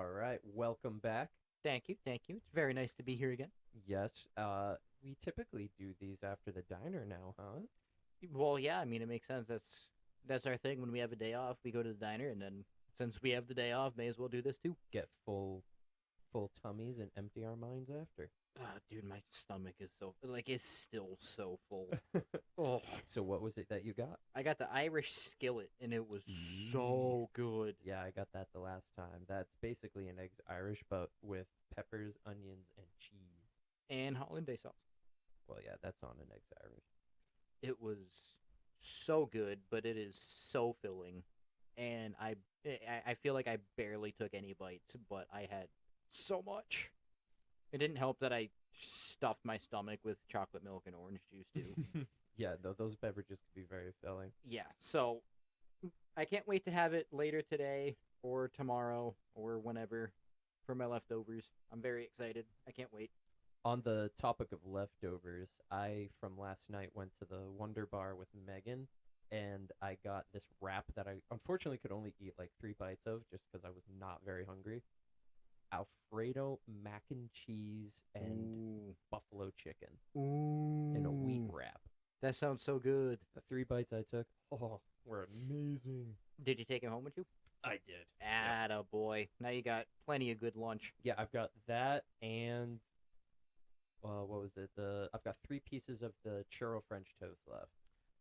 All right, welcome back. Thank you, thank you. It's very nice to be here again. Yes, we typically do these after the diner now, huh? Well, yeah, I mean it makes sense. That's our thing. When we have a day off, we go to the diner, and then since we have the day off, may as well do this too. Get full tummies and empty our minds after. Dude, my stomach is is still so full. Oh, So what was it that you got? I got the Irish skillet, and it was Mm. so good. Yeah, I got that the last time. That's basically an eggs Irish, but with peppers, onions, and cheese. And hollandaise sauce. Well, yeah, that's on an eggs Irish. It was so good, but it is so filling, and I feel like I barely took any bites, but I had so much. It didn't help that I stuffed my stomach with chocolate milk and orange juice too. Yeah, those beverages could be very filling. Yeah, so I can't wait to have it later today or tomorrow or whenever for my leftovers. I'm very excited. I can't wait. On the topic of leftovers, I from last night went to the Wonder Bar with Megan, and I got this wrap that I unfortunately could only eat like 3 bites of just because I was not very hungry. Alfredo mac and cheese and Ooh. buffalo chicken in a wheat Ooh. wrap. That sounds so good. The 3 bites I took, were amazing. Did you take it home with you? I did. Atta boy. Now you got plenty of good lunch. Yeah, I've got that and what was it? I've got 3 pieces of the churro French toast left.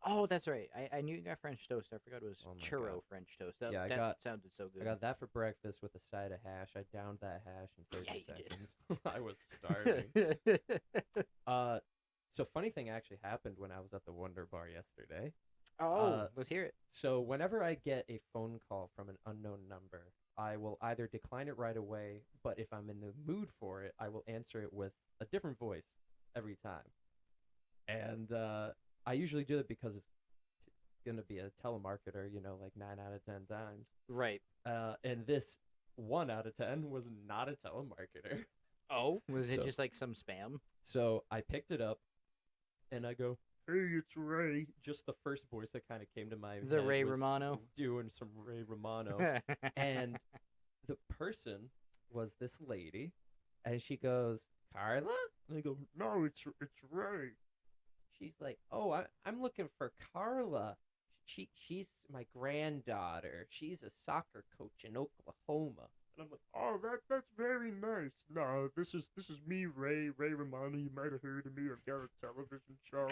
Oh, that's right. I knew you got French toast. I forgot it was Oh my churro God. French toast. That, Yeah, that sounded so I good. got that for breakfast with a side of hash. I downed that hash in 30 Yeah, you did. seconds. I was starving. Uh, so funny thing actually happened when I was at the Wonder Bar yesterday. Oh, let's hear it. So whenever I get a phone call from an unknown number, I will either decline it right away, but if I'm in the mood for it, I will answer it with a different voice every time. And I usually do it because it's going to be a telemarketer, like 9 out of 10 times. Right. And this 1 out of 10 was not a telemarketer. Oh, was it So, just like some spam? so I picked it up and I go, "Hey, it's Ray." Just the first voice that kind of came to my The head Ray was Romano. doing some Ray Romano. And the person was this lady, and she goes, "Carla?" And I go, "No, it's Ray." She's like, "Oh, I'm looking for Carla. She's my granddaughter. She's a soccer coach in Oklahoma." And I'm like, "Oh, that's very nice. No, this is me, Ray Romano. You might have heard of me. I've got a television show."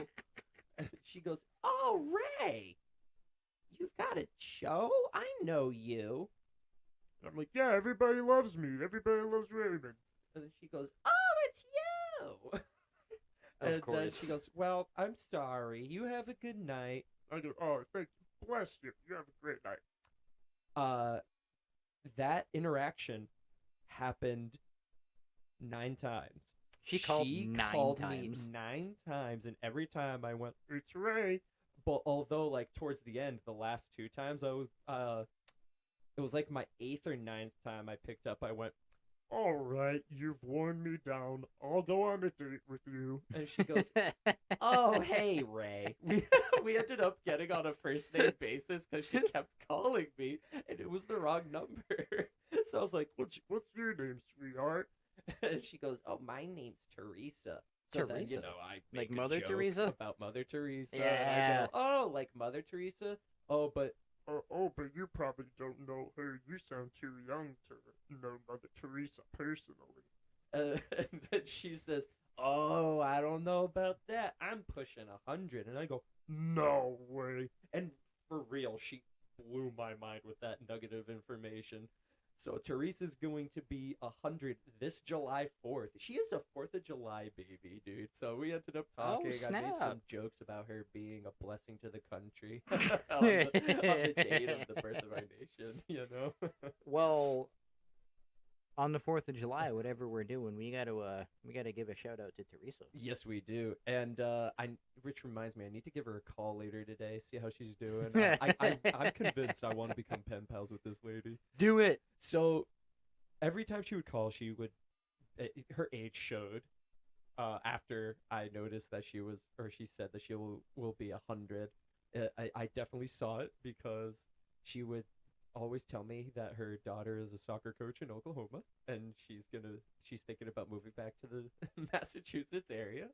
And she goes, "Oh, Ray, you've got a show? I know you." And I'm like, "Yeah, everybody loves me. Everybody loves Raymond." And then she goes, "Oh, it's you." Of And then course. she goes, "Well, I'm sorry. You have a good night." I go, "Oh, thank you. Bless you. You have a great night." Uh, that interaction happened 9 times. She called nine called times. me 9 times, and every time I went, "It's Ray." But although, like towards the end, the last 2 times it was like my eighth or ninth time I picked up. I went, "All right, you've worn me down. I'll go on a date with you." And she goes, "Oh, hey, Ray." We ended up getting on a first name basis because she kept calling me, and it was the wrong number. So I was like, "What's your name, sweetheart?" And she goes, "Oh, my name's Teresa." So then, Teresa? I Like make a Mother joke Teresa? about Mother Teresa. And Yeah. I go, "Oh, like Mother Teresa? Oh, but but you probably don't know her. You sound too young to know Mother Teresa personally." And then she says, "Oh, I don't know about that. I'm pushing 100." And I go, "No way." And for real, she blew my mind with that nugget of information. So Teresa's going to be 100 this July 4th. She is a 4th of July baby, dude. So we ended up Oh, talking. I made snap. some jokes about her being a blessing to the country on the date of the birth of our nation. Well, on the 4th of July, whatever we're doing, we gotta give a shout out to Teresa. Yes, we do. And Rich reminds me, I need to give her a call later today, see how she's doing. I'm convinced I want to become pen pals with this lady. Do it. So every time she would call, her age showed. After I noticed that she said that she will be 100. I definitely saw it because she would always tell me that her daughter is a soccer coach in Oklahoma, and she's thinking about moving back to the Massachusetts area.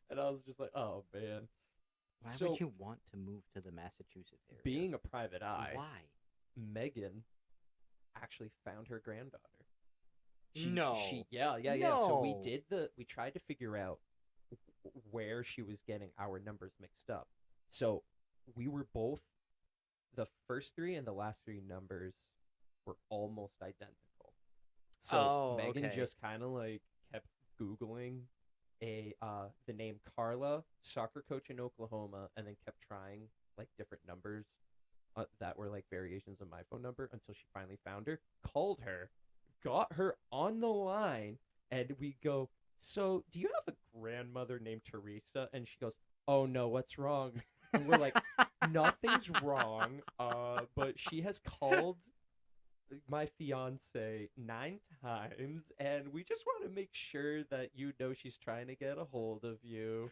And I was just like, oh man. Why So would you want to move to the Massachusetts area? being a private eye, Why? Megan actually found her granddaughter. No. Yeah. So No. we tried to figure out where she was getting our numbers mixed up. So we were both, the first three and the last three numbers were almost identical. So Oh, Megan okay. just kind of like kept Googling the name Carla, soccer coach in Oklahoma, and then kept trying like different numbers that were like variations of my phone number until she finally found her, called her, got her on the line, and we go, so do you have a grandmother named Teresa? And she goes, oh no, what's wrong? And we're like, nothing's wrong, but she has called my fiance 9 times, and we just want to make sure that you know she's trying to get a hold of you.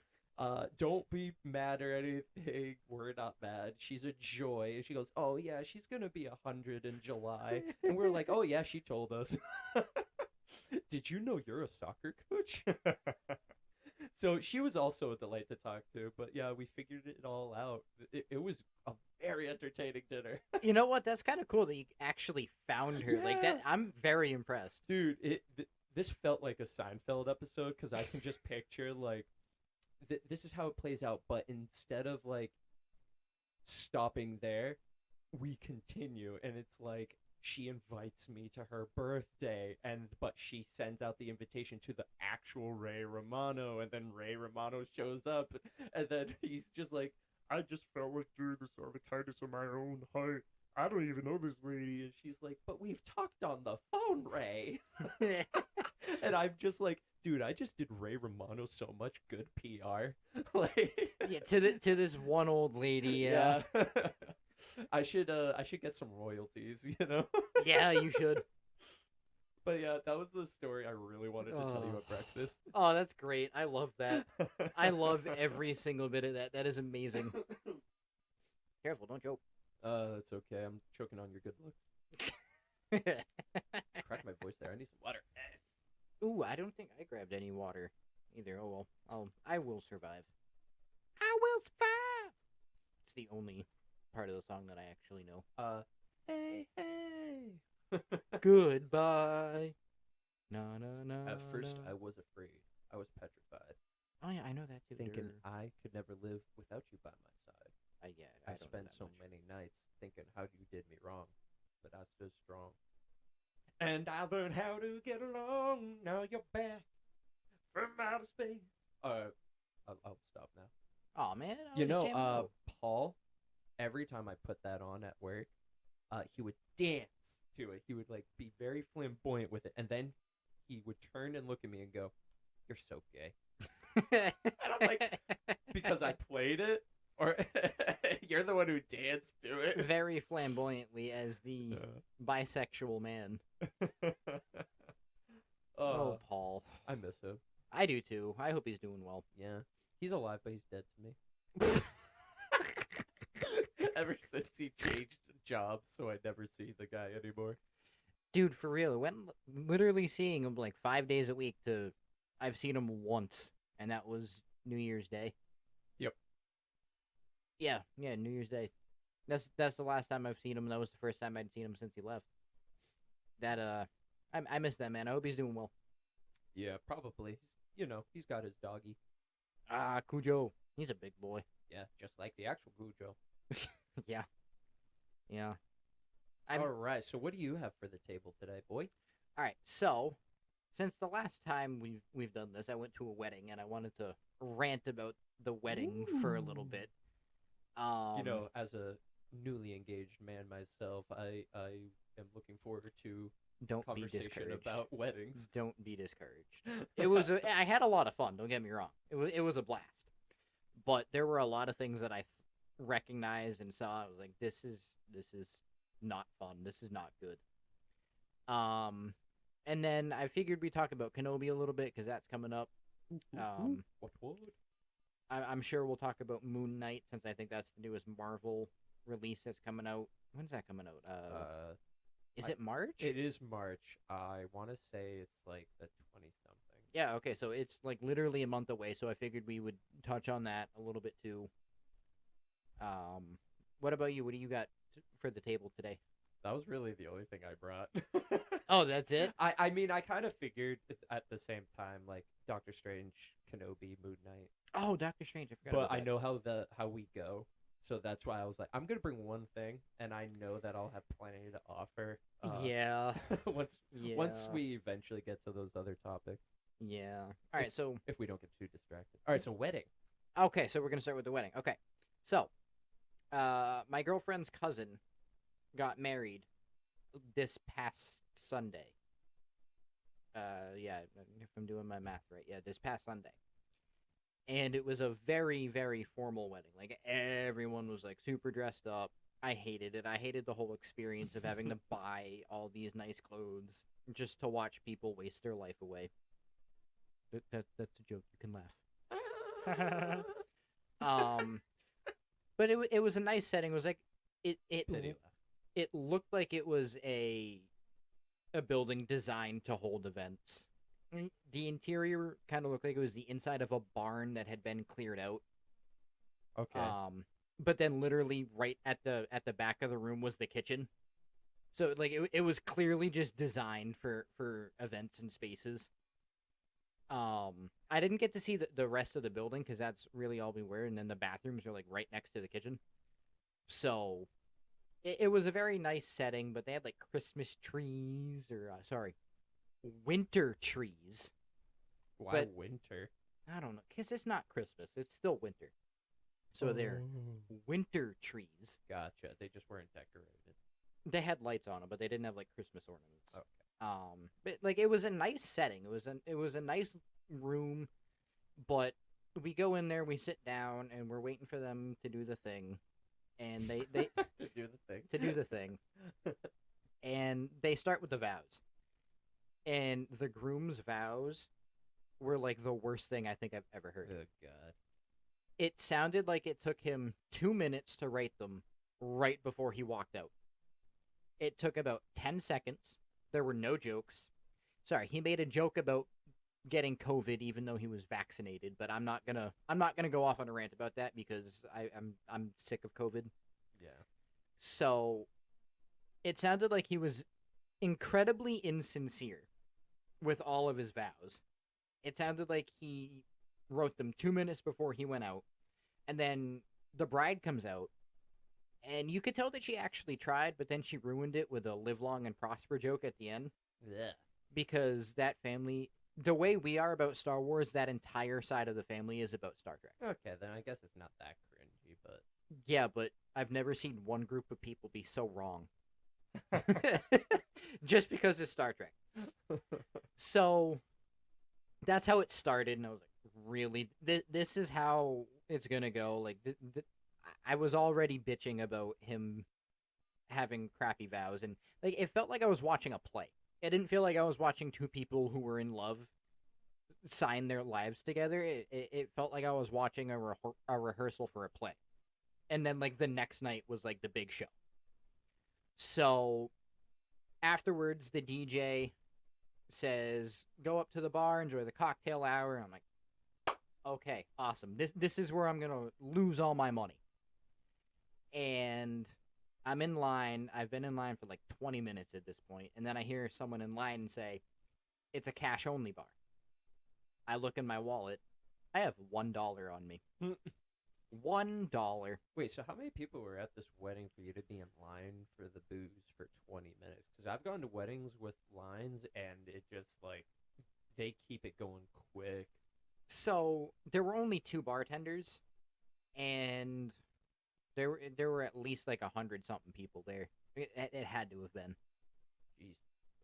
Don't be mad or anything. We're not mad. She's a joy. And she goes, oh yeah, she's gonna be 100 in July. And we're like, oh yeah, she told us. Did you know you're a soccer coach? So she was also a delight to talk to, but yeah, we figured it all out. It was a very entertaining dinner. You know what? That's kind of cool that you actually found her. Like Yeah. that, I'm very impressed. Dude, this felt like a Seinfeld episode because I can just picture like this is how it plays out, but instead of like stopping there, we continue, and it's like she invites me to her birthday, but she sends out the invitation to the actual Ray Romano, and then Ray Romano shows up, and then he's just like, I just felt like doing this out of the kindness of my own heart. I don't even know this lady. And she's like, but we've talked on the phone, Ray. And I'm just like, dude, I just did Ray Romano so much good PR. Like, Yeah, to this one old lady. Yeah. I should get some royalties, you know? Yeah, you should. But yeah, that was the story I really wanted to tell you at breakfast. Oh, that's great. I love that. I love every single bit of that. That is amazing. Careful, don't choke. That's okay. I'm choking on your good looks. Cracked my voice there. I need some water. Ooh, I don't think I grabbed any water either. Oh well. I will survive. I will survive. It's the only part of the song that I actually know. Hey. Goodbye. No. At first, I was afraid. I was petrified, Oh yeah, I know that too. thinking I could never live without you by my side. Yeah, I don't know spent that so much. many nights thinking how you did me wrong, but I stood strong. And I learned how to get along. Now you're back from outer space. I'll stop now. Oh man, I You was know, jamming out. Paul, every time I put that on at work, he would dance to it. He would like be very flamboyant with it, and then he would turn and look at me and go, "You're so gay." And I'm like, because I played it, or you're the one who danced to it. Very flamboyantly as the bisexual man. Oh, Paul. I miss him. I do too. I hope he's doing well. Yeah, he's alive, but he's dead to me. Ever since he changed jobs, so I never see the guy anymore. Dude, for real, it went literally seeing him like 5 days a week to I've seen him once, and that was New Year's Day. Yep. Yeah, New Year's Day. That's the last time I've seen him. That was the first time I'd seen him since he left. That I miss that man. I hope he's doing well. Yeah, probably. He's got his doggy. Ah, Cujo. He's a big boy. Yeah, just like the actual Gujo. Yeah. All right, so what do you have for the table today, boy? All right, so since the last time we've done this, I went to a wedding and I wanted to rant about the wedding for a little bit. As a newly engaged man myself, I am looking forward to don't be conversation discouraged about weddings. Don't be discouraged. I had a lot of fun. Don't get me wrong. It was a blast, but there were a lot of things that I recognized and saw. I was like, this is not fun. This is not good. And then I figured we'd talk about Kenobi a little bit because that's coming up. What? I'm sure we'll talk about Moon Knight since I think that's the newest Marvel release that's coming out. When's that coming out? Is I- it March? It is March. I want to say it's like the 20 something. Yeah, okay, so it's like literally a month away, so I figured we would touch on that a little bit too. What about you? What do you got for the table today? That was really the only thing I brought. Oh, that's it? I mean, I kind of figured at the same time, like Doctor Strange, Kenobi, Moon Knight. Oh, Doctor Strange. I forgot But about I that. know how we go, so that's why I was like, I'm gonna bring one thing, and I know that I'll have plenty to offer. Yeah. Once Yeah. we eventually get to those other topics, Yeah. All right, so if we don't get too distracted. All right, so wedding. okay, so we're gonna start with the wedding. Okay, so my girlfriend's cousin got married this past Sunday. Yeah, if I'm doing my math right, yeah, this past Sunday. And it was a very, very formal wedding. Like everyone was like super dressed up. I hated it. I hated the whole experience of having to buy all these nice clothes just to watch people waste their life away. That's a joke. You can laugh. But it was a nice setting. It was like Pity laugh. it looked like it was a building designed to hold events. The interior kind of looked like it was the inside of a barn that had been cleared out. Okay. But then literally right at the back of the room was the kitchen. So like it was clearly just designed for events and spaces. I didn't get to see the rest of the building because that's really all we were, and then the bathrooms are like right next to the kitchen. So it was a very nice setting, but they had like Christmas trees or sorry, winter trees. Why but- winter? I don't know, because it's not Christmas; it's still winter. So they're winter trees. Gotcha. They just weren't decorated. They had lights on them, but they didn't have like Christmas ornaments. Okay. But like it was a nice setting. It was a nice room, but we go in there, we sit down, and we're waiting for them to do the thing, and they To do the thing. to do the thing, and they start with the vows, and the groom's vows were like the worst thing I think I've ever heard. Oh God. It sounded like it took him 2 minutes to write them right before he walked out. It took about 10 seconds. There were no jokes. Sorry, he made a joke about getting COVID even though he was vaccinated, but I'm not gonna go off on a rant about that because I'm sick of COVID. Yeah. So it sounded like he was incredibly insincere with all of his vows. It sounded like he wrote them 2 minutes before he went out, and then the bride comes out, and you could tell that she actually tried, but then she ruined it with a live long and prosper joke at the end. Yeah. Because that family, the way we are about Star Wars, that entire side of the family is about Star Trek. Okay, then I guess it's not that cringy, but Yeah, but I've never seen one group of people be so wrong. Just because it's Star Trek. So that's how it started, and I was like, really? This is how it's gonna go? Like, I was already bitching about him having crappy vows, and like it felt like I was watching a play. It didn't feel like I was watching two people who were in love sign their lives together. It felt like I was watching a rehearsal for a play. And then like the next night was like the big show. So afterwards the DJ says, go up to the bar, enjoy the cocktail hour. And I'm like, okay, awesome. This is where I'm gonna lose all my money. And I'm in line. I've been in line for like 20 minutes at this point, and then I hear someone in line say, it's a cash-only bar. I look in my wallet. I have $1 on me. $1. wait, so how many people were at this wedding for you to be in line for the booze for 20 minutes? Because I've gone to weddings with lines, and it just, like, they keep it going quick. So there were only 2 bartenders, and there were at least like 100-something people there. It had to have been. Jeez.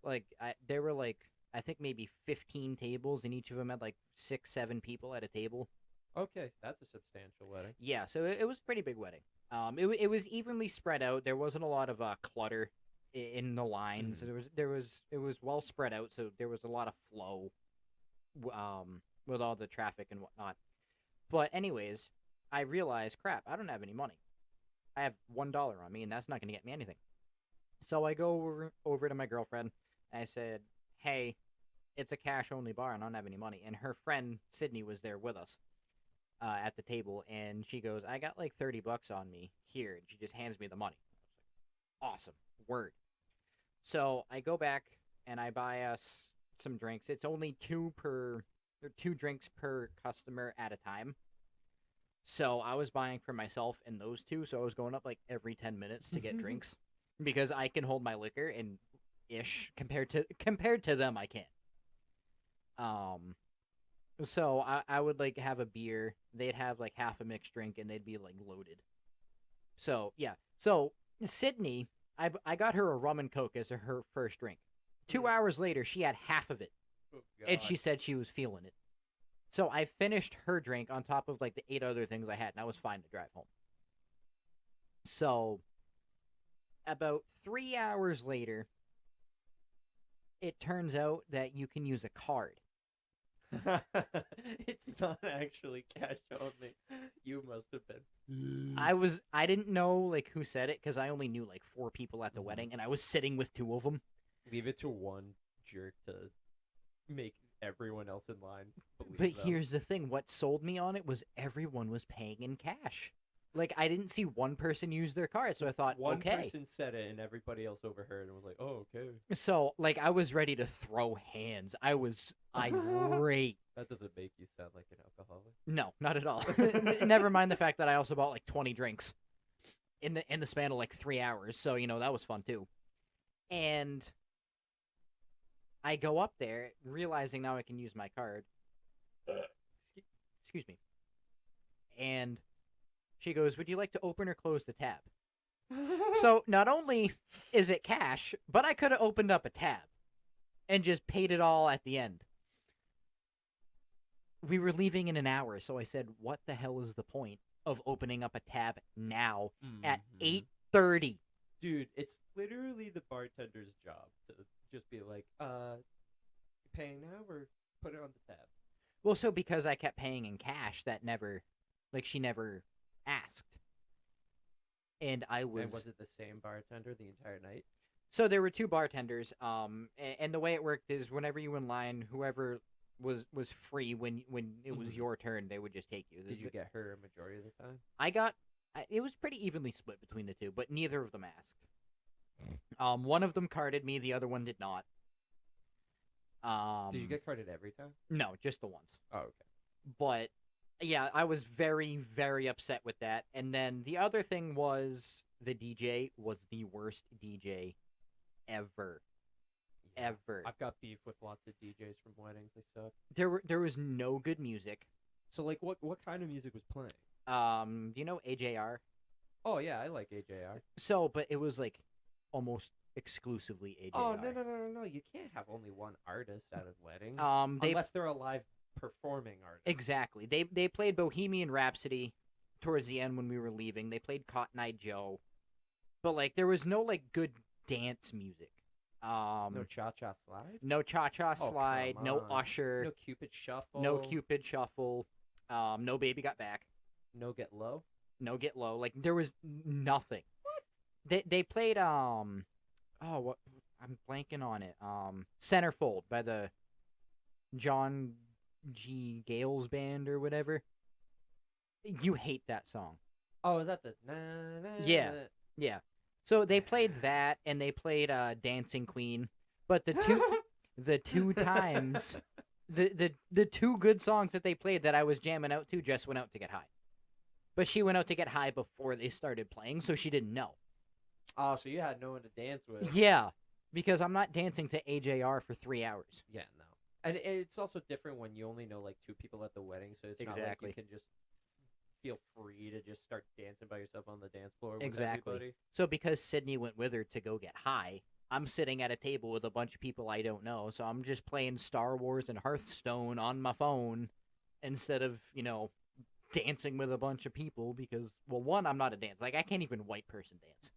Like there were like I think maybe 15 tables, and each of them had like 6-7 people at a table. Okay, that's a substantial wedding. Yeah, so it was a pretty big wedding. It was evenly spread out. There wasn't a lot of clutter in the lines. It was well spread out, so there was a lot of flow. With all the traffic and whatnot. But anyways, I realized, crap, I don't have any money. I have $1 on me, and that's not going to get me anything. So I go over to my girlfriend, and I said, hey, it's a cash-only bar, and I don't have any money. And her friend, Sydney, was there with us at the table, and she goes, I got like $30 on me here, and she just hands me the money. Awesome. Word. So I go back, and I buy us some drinks. It's only two drinks per customer at a time. So I was buying for myself and those two, so I was going up like every 10 minutes to get drinks because I can hold my liquor and compared to them I can't. So I would like have a beer, they'd have like half a mixed drink and they'd be like loaded. So, yeah. So Sydney, I got her a rum and coke as her first drink. 2 hours later, she had half of it. Oh, And she said she was feeling it. So I finished her drink on top of like the 8 other things I had, and I was fine to drive home. So about 3 hours later, it turns out that you can use a card. It's not actually cash only. You must have been. I didn't know like who said it because I only knew like 4 people at the wedding, and I was sitting with 2 of them. Leave it to one jerk to make everyone else in line believe But them. here's the thing: what sold me on it was everyone was paying in cash. Like I didn't see one person use their card, so I thought, One okay. person said it, and everybody else overheard and was like, "Oh, okay." So like I was ready to throw hands. I was irate. That doesn't make you sound like an alcoholic. No, not at all. Never mind the fact that I also bought like 20 drinks in the span of like 3 hours. So that was fun too. And I go up there, realizing now I can use my card. Excuse me. And she goes, would you like to open or close the tab? So not only is it cash, but I could have opened up a tab and just paid it all at the end. We were leaving in an hour, so I said, what the hell is the point of opening up a tab now at 8:30? Dude, it's literally the bartender's job to just be like, you paying now or put it on the tab? Well, so because I kept paying in cash, she never asked. And I was... And was it the same bartender the entire night? So there were 2 bartenders, and the way it worked is whenever you were in line, whoever was free when it was your turn, they would just take you. Did you get her a majority of the time? It was pretty evenly split between the 2, but neither of them asked. One of them carded me, the other one did not. Did you get carded every time? No, just the once. Oh, okay. But yeah, I was very, very upset with that. And then the other thing was the DJ was the worst DJ ever. Yeah. Ever. I've got beef with lots of DJs from weddings. They suck. There was no good music. So like, what kind of music was playing? You know AJR? Oh yeah, I like AJR. So, but it was like almost exclusively AJR. Oh no! You can't have only one artist at a wedding. Unless they're a live performing artist. Exactly. They played Bohemian Rhapsody towards the end when we were leaving. They played Cotton Eye Joe, but like there was no like good dance music. No Cha-Cha Slide? No Cha-Cha Slide, come no on. Usher, No Cupid Shuffle? no Cupid Shuffle, no Baby Got Back, No Get Low? no Get Low. Like there was nothing. What? They played what I'm blanking on it. Centerfold by the John G. Gales band or whatever. You hate that song. Oh, is that the Yeah. Yeah. So they played that, and they played Dancing Queen, but the two times, the 2 good songs that they played that I was jamming out to just went out to get high. But she went out to get high before they started playing, so she didn't know. Oh, so you had no one to dance with. Yeah, because I'm not dancing to AJR for 3 hours. Yeah, no. And it's also different when you only know like 2 people at the wedding, so it's not like you can just feel free to just start dancing by yourself on the dance floor with everybody. So because Sydney went with her to go get high, I'm sitting at a table with a bunch of people I don't know, so I'm just playing Star Wars and Hearthstone on my phone instead of, dancing with a bunch of people because, well, one, I'm not a dancer. Like, I can't even white person dance.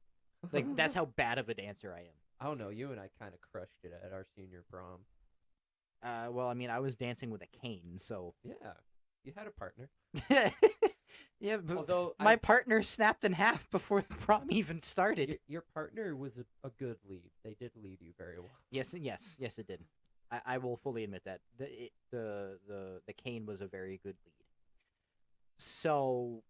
Like, that's how bad of a dancer I am. I don't know. You and I kind of crushed it at our senior prom. Well, I mean, I was dancing with a cane, so... Yeah. You had a partner. Yeah, but Although my partner snapped in half before the prom even started. your partner was a good lead. They did lead you very well. Yes, it did. I will fully admit that the cane was a very good lead. So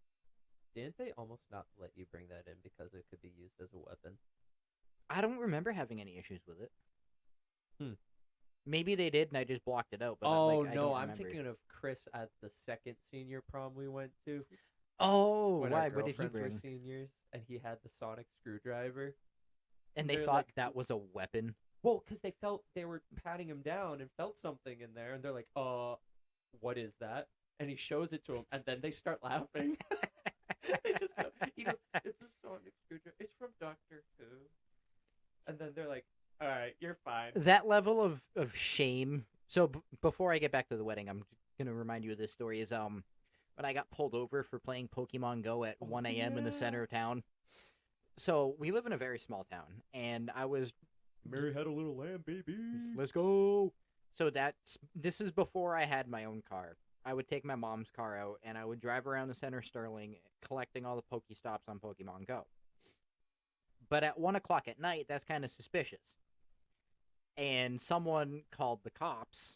Didn't they almost not let you bring that in because it could be used as a weapon? I don't remember having any issues with it. Hmm. Maybe they did, and I just blocked it out. But Oh I no, don't I'm remember. thinking of Chris at the second senior prom we went to. Oh, When why? our What did he girlfriends were bring? seniors, and he had the sonic screwdriver. And they They're thought like, that was a weapon. well, because they felt they were patting him down and felt something in there, and they're like, what is that? And he shows it to him, and then they start laughing. They just go, he goes, it's a sonic screwdriver. It's from Doctor Who. And then they're like, all right, you're fine. That level of shame. So before I get back to the wedding, I'm gonna remind you of this story. Is when I got pulled over for playing Pokemon Go at 1 a.m. in the center of town. So we live in a very small town, and I was Mary had a little lamb, baby. let's go. So this is before I had my own car. I would take my mom's car out, and I would drive around the center of Sterling, collecting all the Pokestops on Pokemon Go. But at 1 o'clock at night, that's kind of suspicious. And someone called the cops,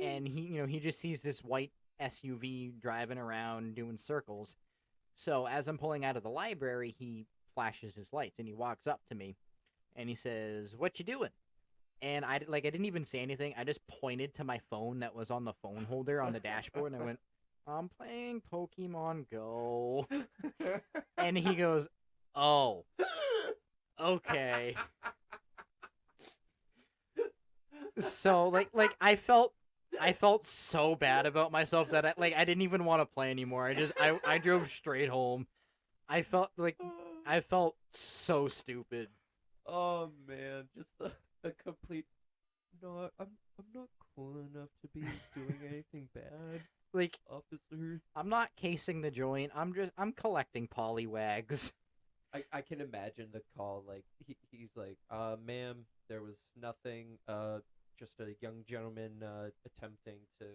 and he just sees this white SUV driving around doing circles. So as I'm pulling out of the library, he flashes his lights, and he walks up to me, and he says, "What you doing?" And I didn't even say anything. I just pointed to my phone that was on the phone holder on the dashboard, and I went, "I'm playing Pokemon Go." And he goes, "Oh, okay." So I felt so bad about myself that I didn't even want to play anymore. I drove straight home. I felt so stupid. Oh man, just the complete. No, I'm not cool enough to be doing anything bad, Like, officer. I'm not casing the joint. I'm collecting Poliwags. I can imagine the call. Like he's like, ma'am, there was nothing. Just a young gentleman attempting to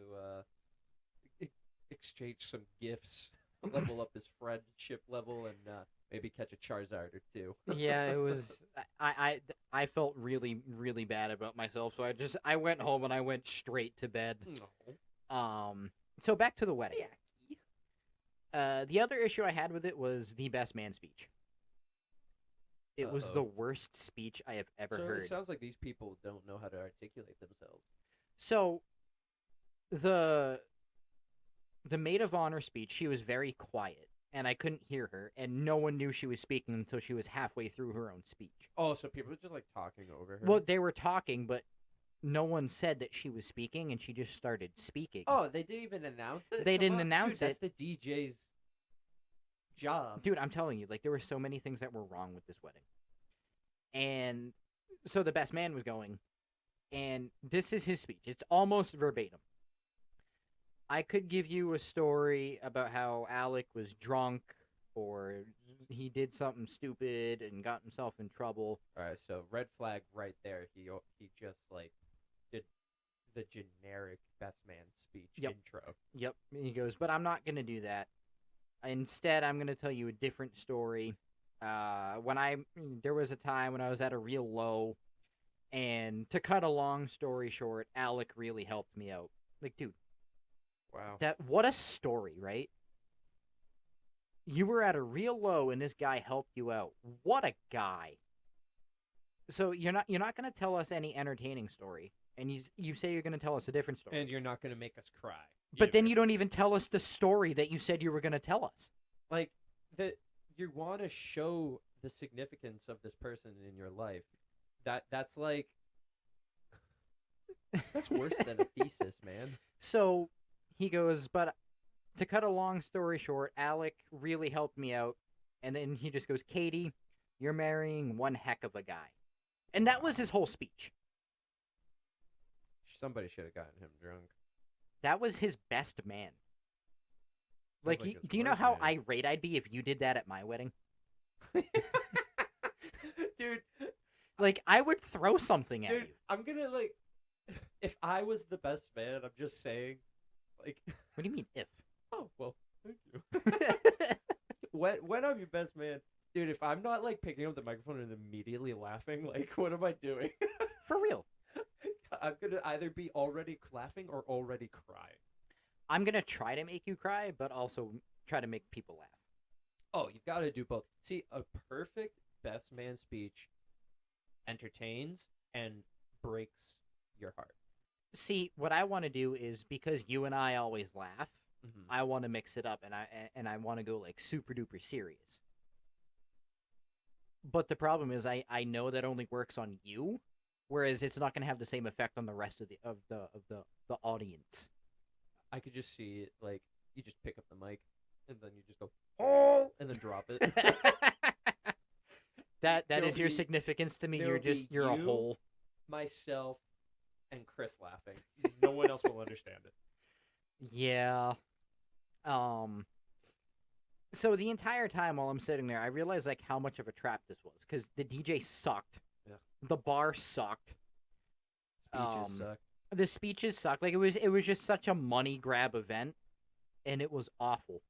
exchange some gifts, level up his friendship level, and maybe catch a Charizard or two. Yeah, it was. I felt really really bad about myself, so I went home and I went straight to bed. No. So back to the wedding. Yeah. The other issue I had with it was the best man speech. It was the worst speech I have ever heard. It sounds like these people don't know how to articulate themselves. So, the maid of honor speech, she was very quiet, and I couldn't hear her, and no one knew she was speaking until she was halfway through her own speech. Oh, so people were just like talking over her. Well, they were talking, but no one said that she was speaking, and she just started speaking. Oh, they didn't even announce it? They Come didn't on. announce Dude, it. That's the DJ's job. Dude, I'm telling you, there were so many things that were wrong with this wedding. And so the best man was going, and this is his speech. It's almost verbatim. I could give you a story about how Alec was drunk or he did something stupid and got himself in trouble. All right, so red flag right there. He just did the generic best man speech intro. Yep. He goes, but I'm not going to do that. Instead, I'm going to tell you a different story. There was a time when I was at a real low, and to cut a long story short, Alec really helped me out. Dude. Wow. What a story, right? You were at a real low, and this guy helped you out. What a guy. So you're not going to tell us any entertaining story, and you say you're going to tell us a different story. And you're not going to make us cry. But then you don't even tell us the story that you said you were going to tell us. You want to show the significance of this person in your life. That's worse than a thesis, man. So he goes, but to cut a long story short, Alec really helped me out. And then he just goes, Katie, you're marrying one heck of a guy. And that was his whole speech. Somebody should have gotten him drunk. That was his best man. Do you know worst how man. irate I'd be if you did that at my wedding? Dude. I would throw something at you. I'm gonna, if I was the best man, I'm just saying, What do you mean, if? oh, well, Thank you. When I'm your best man, dude, if I'm not like picking up the microphone and immediately laughing, like what am I doing? For real. I'm gonna either be already laughing or already crying. I'm gonna try to make you cry, but also try to make people laugh. Oh, you've got to do both. See, a perfect best man speech entertains and breaks your heart. See, what I want to do is, because you and I always laugh, Mm-hmm. I want to mix it up, and I want to go like super duper serious. But the problem is, I know that only works on you, whereas it's not going to have the same effect on the rest of the audience. I could just see it like you just pick up the mic and then you just go oh and then drop it. that There'll is your be- significance to me. there'll You're a be you, whole. myself, and Chris laughing. No one else will understand it. Yeah. So the entire time while I'm sitting there, I realized like how much of a trap this was, because the DJ sucked. Yeah. The bar sucked. Speeches suck. The speeches sucked. Like it was just such a money grab event, and it was awful.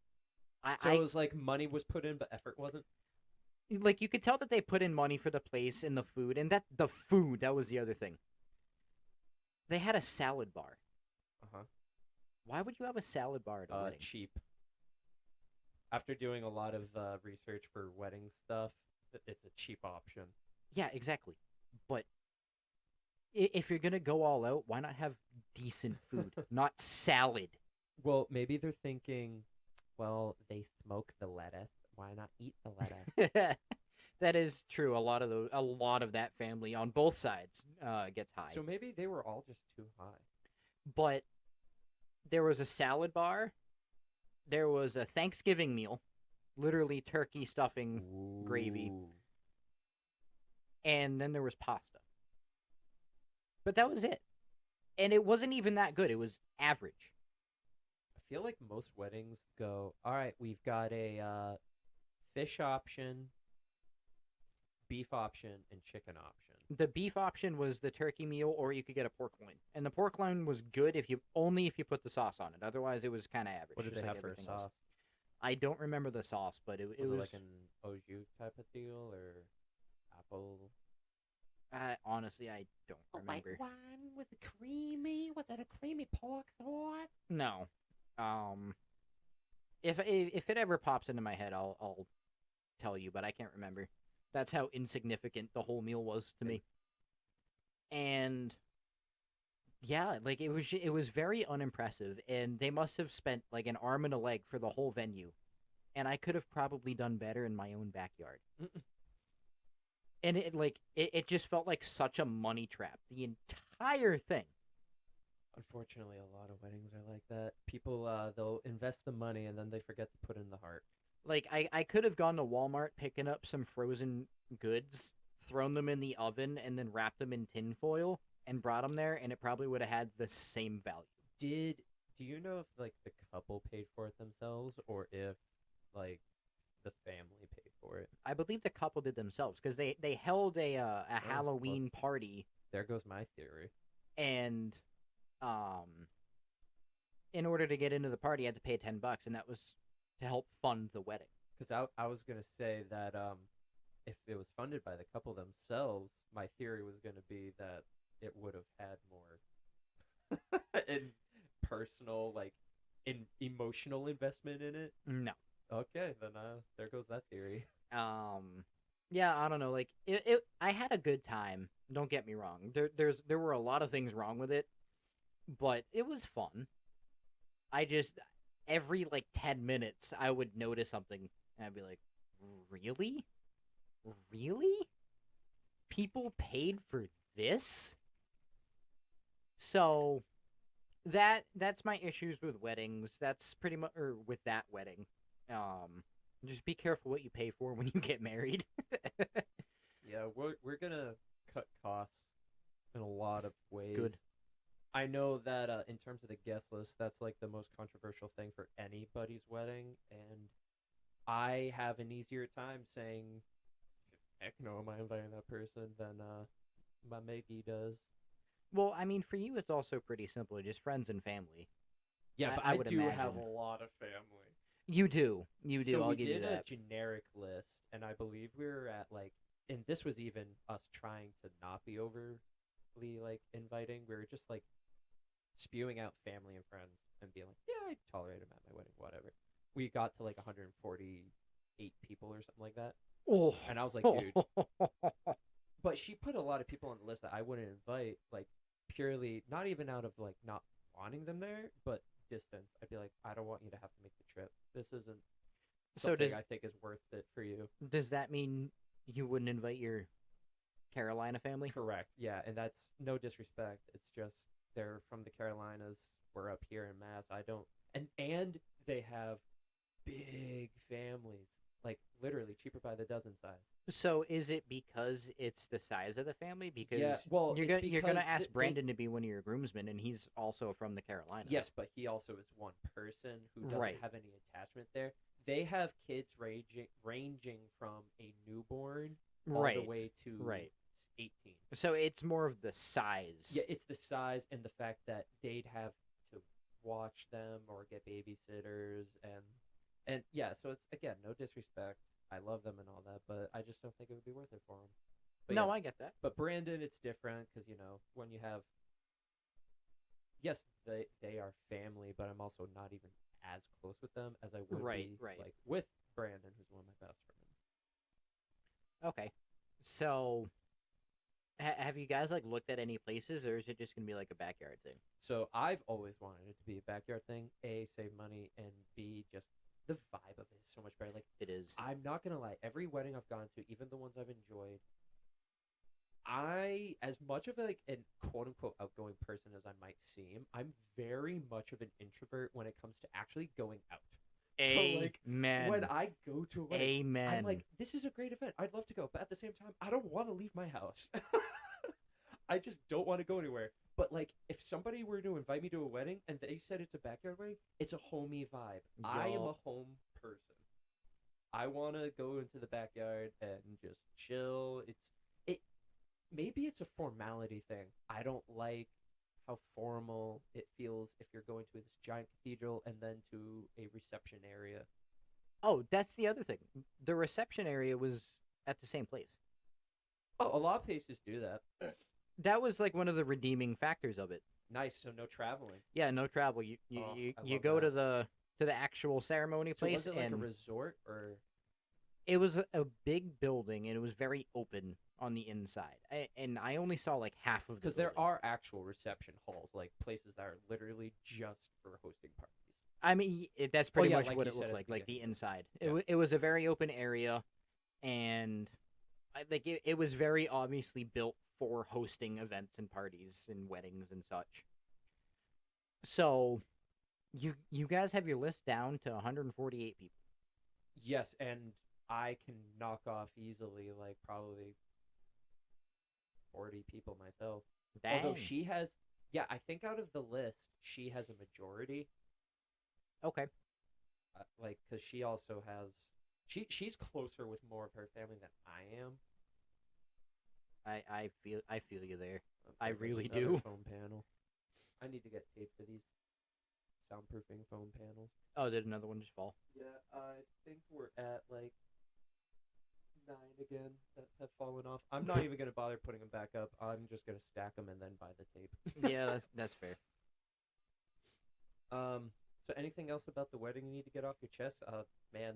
So it was like money was put in, but effort wasn't. Like you could tell that they put in money for the place and the food, and that was the other thing. They had a salad bar. Uh-huh. Why would you have a salad bar at a wedding? Cheap. After doing a lot of research for wedding stuff, it's a cheap option. Yeah, exactly. But if you're gonna go all out, why not have decent food, not salad? Well, maybe they're thinking, well, they smoke the lettuce. Why not eat the lettuce? That is true. A lot of that family on both sides gets high. So maybe they were all just too high. But there was a salad bar. There was a Thanksgiving meal, literally turkey stuffing, gravy. Ooh. And then there was pasta. But that was it. And it wasn't even that good. It was average. I feel like most weddings go, all right, we've got a fish option, beef option, and chicken option. The beef option was the turkey meal, or you could get a pork loin. And the pork loin was good if you put the sauce on it. Otherwise, it was kind of average. What did just they like have for a everything sauce? else. I don't remember the sauce, but it was like an au jus type of deal or apple? honestly, I don't remember. White wine with a creamy. Was it a creamy pork sauce? No. If it ever pops into my head, I'll tell you, but I can't remember. That's how insignificant the whole meal was to me. And yeah, like it was very unimpressive, and they must have spent like an arm and a leg for the whole venue. And I could have probably done better in my own backyard. Mm-mm. And it just felt like such a money trap. The entire thing. Unfortunately, a lot of weddings are like that. People, they'll invest the money and then they forget to put in the heart. Like, I could have gone to Walmart, picking up some frozen goods, thrown them in the oven, and then wrapped them in tin foil and brought them there, and it probably would have had the same value. Do you know if, like, the couple paid for it themselves or if, like, the family paid for it? I believe the couple did themselves, because they held a Halloween party. There goes my theory. And, in order to get into the party, you had to pay $10, and that was to help fund the wedding. Because I was going to say that if it was funded by the couple themselves, my theory was going to be that it would have had more in personal, like, in emotional investment in it. No. Okay, then there goes that theory. Yeah, I don't know. Like, I had a good time. Don't get me wrong. There were a lot of things wrong with it, but it was fun. I just, every, like, 10 minutes, I would notice something, and I'd be like, really? Really? People paid for this? So, that's my issues with weddings. That's pretty much, or with that wedding. Just be careful what you pay for when you get married. Yeah, we're gonna cut costs in a lot of ways. Good. I know that in terms of the guest list, that's like the most controversial thing for anybody's wedding, and I have an easier time saying, heck no, am I inviting that person than my Maggie does. Well, I mean, for you, it's also pretty simple. Just friends and family. Yeah, but I I would do have imagine. a lot of family. You do. You do. So I'll we give you did a that. generic list, and I believe we were at like, and this was even us trying to not be overly like inviting. We were just like spewing out family and friends and being like, yeah, I tolerate them at my wedding, whatever. We got to like 148 people or something like that, Oh. and I was like, dude. But she put a lot of people on the list that I wouldn't invite, like purely not even out of like not wanting them there, but distance. I'd be like, I don't want you to have to make the trip. This isn't So something I think is worth it for you. does that mean you wouldn't invite your Carolina family? Correct. Yeah, and that's no disrespect. It's just they're from the Carolinas. We're up here in Mass. I don't and they have big families. Like literally cheaper by the dozen size. So is it because it's the size of the family? Because Yeah, well, you're it's you're gonna because ask Brandon to be one of your groomsmen, and he's also from the Carolinas. Yes, but he also is one person who doesn't Right. have any attachment there. They have kids ranging from a newborn all the Right. way to Right. 18. So it's more of the size. Yeah, it's the size and the fact that they'd have to watch them or get babysitters and yeah, so it's again no disrespect. I love them and all that, but I just don't think it would be worth it for them. But No, yeah, I get that. but Brandon, it's different because when you have yes, they are family, but I'm also not even as close with them as I would Right, be right. like with Brandon, who's one of my best friends. Okay. So have you guys like looked at any places, or is it just gonna be like a backyard thing? So I've always wanted it to be a backyard thing. A, save money, and B, just the vibe of it is so much better. Like It is. I'm not gonna lie, every wedding I've gone to, even the ones I've enjoyed, as much of like an quote unquote outgoing person as I might seem, I'm very much of an introvert when it comes to actually going out. So like Amen. when I go to a wedding, Amen. I'm like, this is a great event. I'd love to go, but at the same time, I don't want to leave my house. I just don't want to go anywhere. But like, if somebody were to invite me to a wedding and they said it's a backyard wedding, it's a homey vibe. I am a Yup. home person. I want to go into the backyard and just chill. It maybe it's a formality thing. I don't like how formal it feels if you're going to this giant cathedral and then to a reception area. Oh, that's the other thing. The reception area was at the same place. Oh, a lot of places do that. That was like one of the redeeming factors of it. Nice, so no traveling. Yeah, no travel. You Oh, you, I you love go to that. the actual ceremony So place, was it like a and resort or? it was a big building, and it was very open on the inside. And I only saw like half of the Because there building. are actual reception halls, like places that are literally just for hosting parties. I mean, that's pretty yeah, much like what you it said looked at the like the beginning. inside. Yeah. It was a very open area, and it was very obviously built for hosting events and parties and weddings and such. So, you guys have your list down to 148 people. Yes, and I can knock off easily, like probably 40 people myself. Dang. Although she has, yeah, I think out of the list, she has a majority. Okay. Like, because she also has, she's closer with more of her family than I am. I feel you there. I There's really another do. Foam panel. I need to get tape for these soundproofing foam panels. Oh, did another one just fall? Yeah, I think we're at like 9 again that have fallen off. I'm not even gonna bother putting them back up. I'm just gonna stack them and then buy the tape. Yeah, that's fair. So anything else about the wedding you need to get off your chest? Man,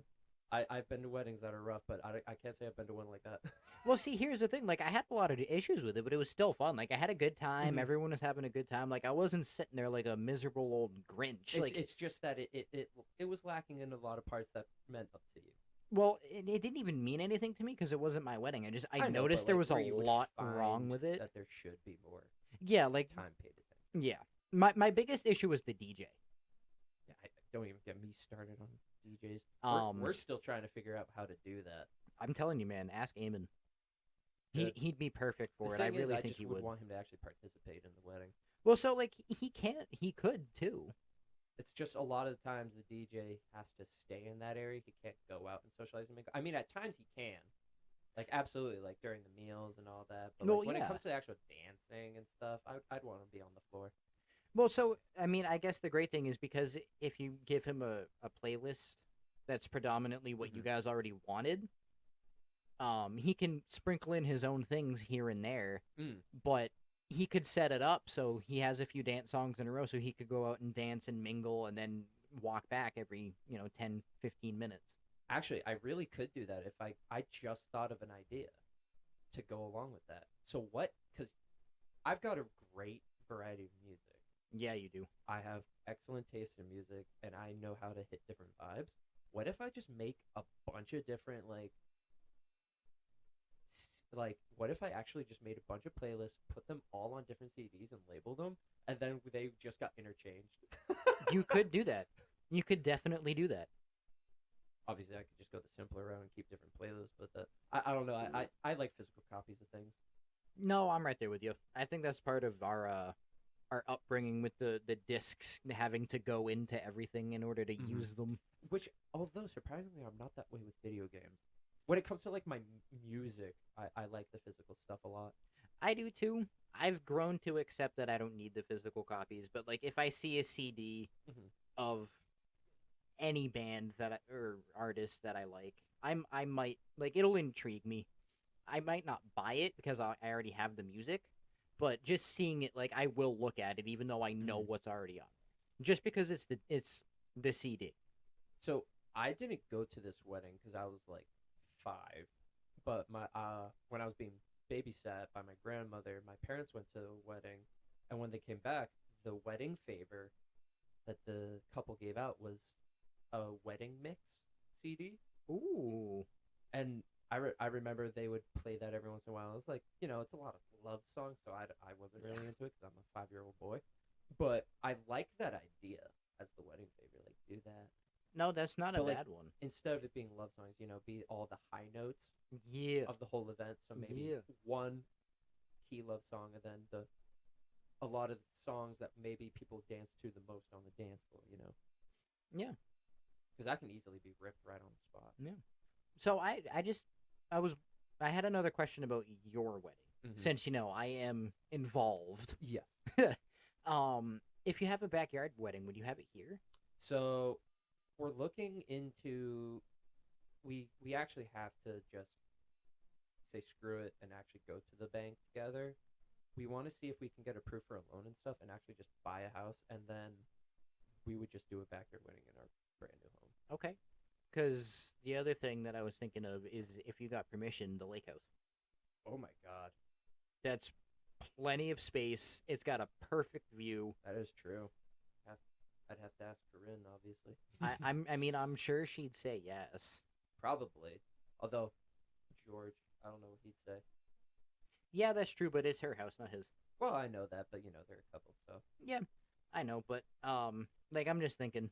I've been to weddings that are rough, but I can't say I've been to one like that. Well, see, here's the thing. Like, I had a lot of issues with it, but it was still fun. Like, I had a good time. Mhm. Everyone was having a good time. Like, I wasn't sitting there like a miserable old Grinch. It's just that it was lacking in a lot of parts that meant up to you. Well, it didn't even mean anything to me because it wasn't my wedding. I know, noticed but, there like, was a where you would lot wrong find with it. That there should be more Yeah, like, time paid attention. yeah. My biggest issue was the DJ. Yeah, don't even get me started on DJs. Um, We're still trying to figure out how to do that. I'm telling you, man, ask Eamon. Good. He'd be perfect for The it. I thing is, really I think just he would would. want him to actually participate in the wedding. Well, so like he could too. It's just a lot of the times the DJ has to stay in that area. He can't go out and socialize and make. I mean, at times he can, like absolutely, like during the meals and all that. But Well, like, when yeah. it comes to the actual dancing and stuff, I'd want him to be on the floor. Well, so I mean, I guess the great thing is because if you give him a playlist that's predominantly what you Mhm. guys already wanted, he can sprinkle in his own things here and there, Mm. but he could set it up so he has a few dance songs in a row so he could go out and dance and mingle and then walk back every, 10, 15 minutes. Actually, I really could do that if I just thought of an idea to go along with that. So what? Because I've got a great variety of music. Yeah, you do. I have excellent taste in music, and I know how to hit different vibes. What if I just make a bunch of different like what if I actually just made a bunch of playlists, put them all on different CDs and labeled them, and then they just got interchanged? You could do that. You could definitely do that. Obviously, I could just go the simpler route and keep different playlists, but I don't know. I like physical copies of things. No, I'm right there with you. I think that's part of our upbringing with the discs having to go into everything in order to Mhm. use them. Which, although surprisingly, I'm not that way with video games. When it comes to like my music, I like the physical stuff a lot. I do too. I've grown to accept that I don't need the physical copies, but like if I see a CD Mhm. of any band or artist that I like, I might like it'll intrigue me. I might not buy it because I already have the music, but just seeing it, like I will look at it even though I know Mhm. what's already on there, just because it's the CD. So I didn't go to this wedding because I was like 5, but my when I was being babysat by my grandmother, my parents went to a wedding, and when they came back, the wedding favor that the couple gave out was a wedding mix CD, Ooh, and I remember they would play that every once in a while. It was like, it's a lot of love songs, so I wasn't really into it because I'm a 5-year-old boy, but I like that idea as the wedding favor, like do that. no, that's not a But like bad one. instead of it being love songs, be all the high notes Yeah, of the whole event. So maybe yeah, one key love song, and then a lot of songs that maybe people dance to the most on the dance floor. yeah, Because that can easily be ripped right on the spot. yeah. So I was I had another question about your wedding, Mm-hmm. since I am involved. Yes. If you have a backyard wedding, would you have it here? So we're looking into we actually have to just say screw it and actually go to the bank together. We want to see if we can get approved for a loan and stuff, and actually just buy a house, and then we would just do a backyard wedding in our brand new home. Okay. Because the other thing that I was thinking of is if you got permission, the lake house. Oh my god, That's plenty of space. It's got a perfect view. that is true. Have, I'd have to ask Corinne, obviously. I mean, I'm sure she'd say yes. Probably. Although George, I don't know what he'd say. Yeah, that's true, but it's her house, not his. Well, I know that, but they're a couple, so Yeah, I know, but like I'm just thinking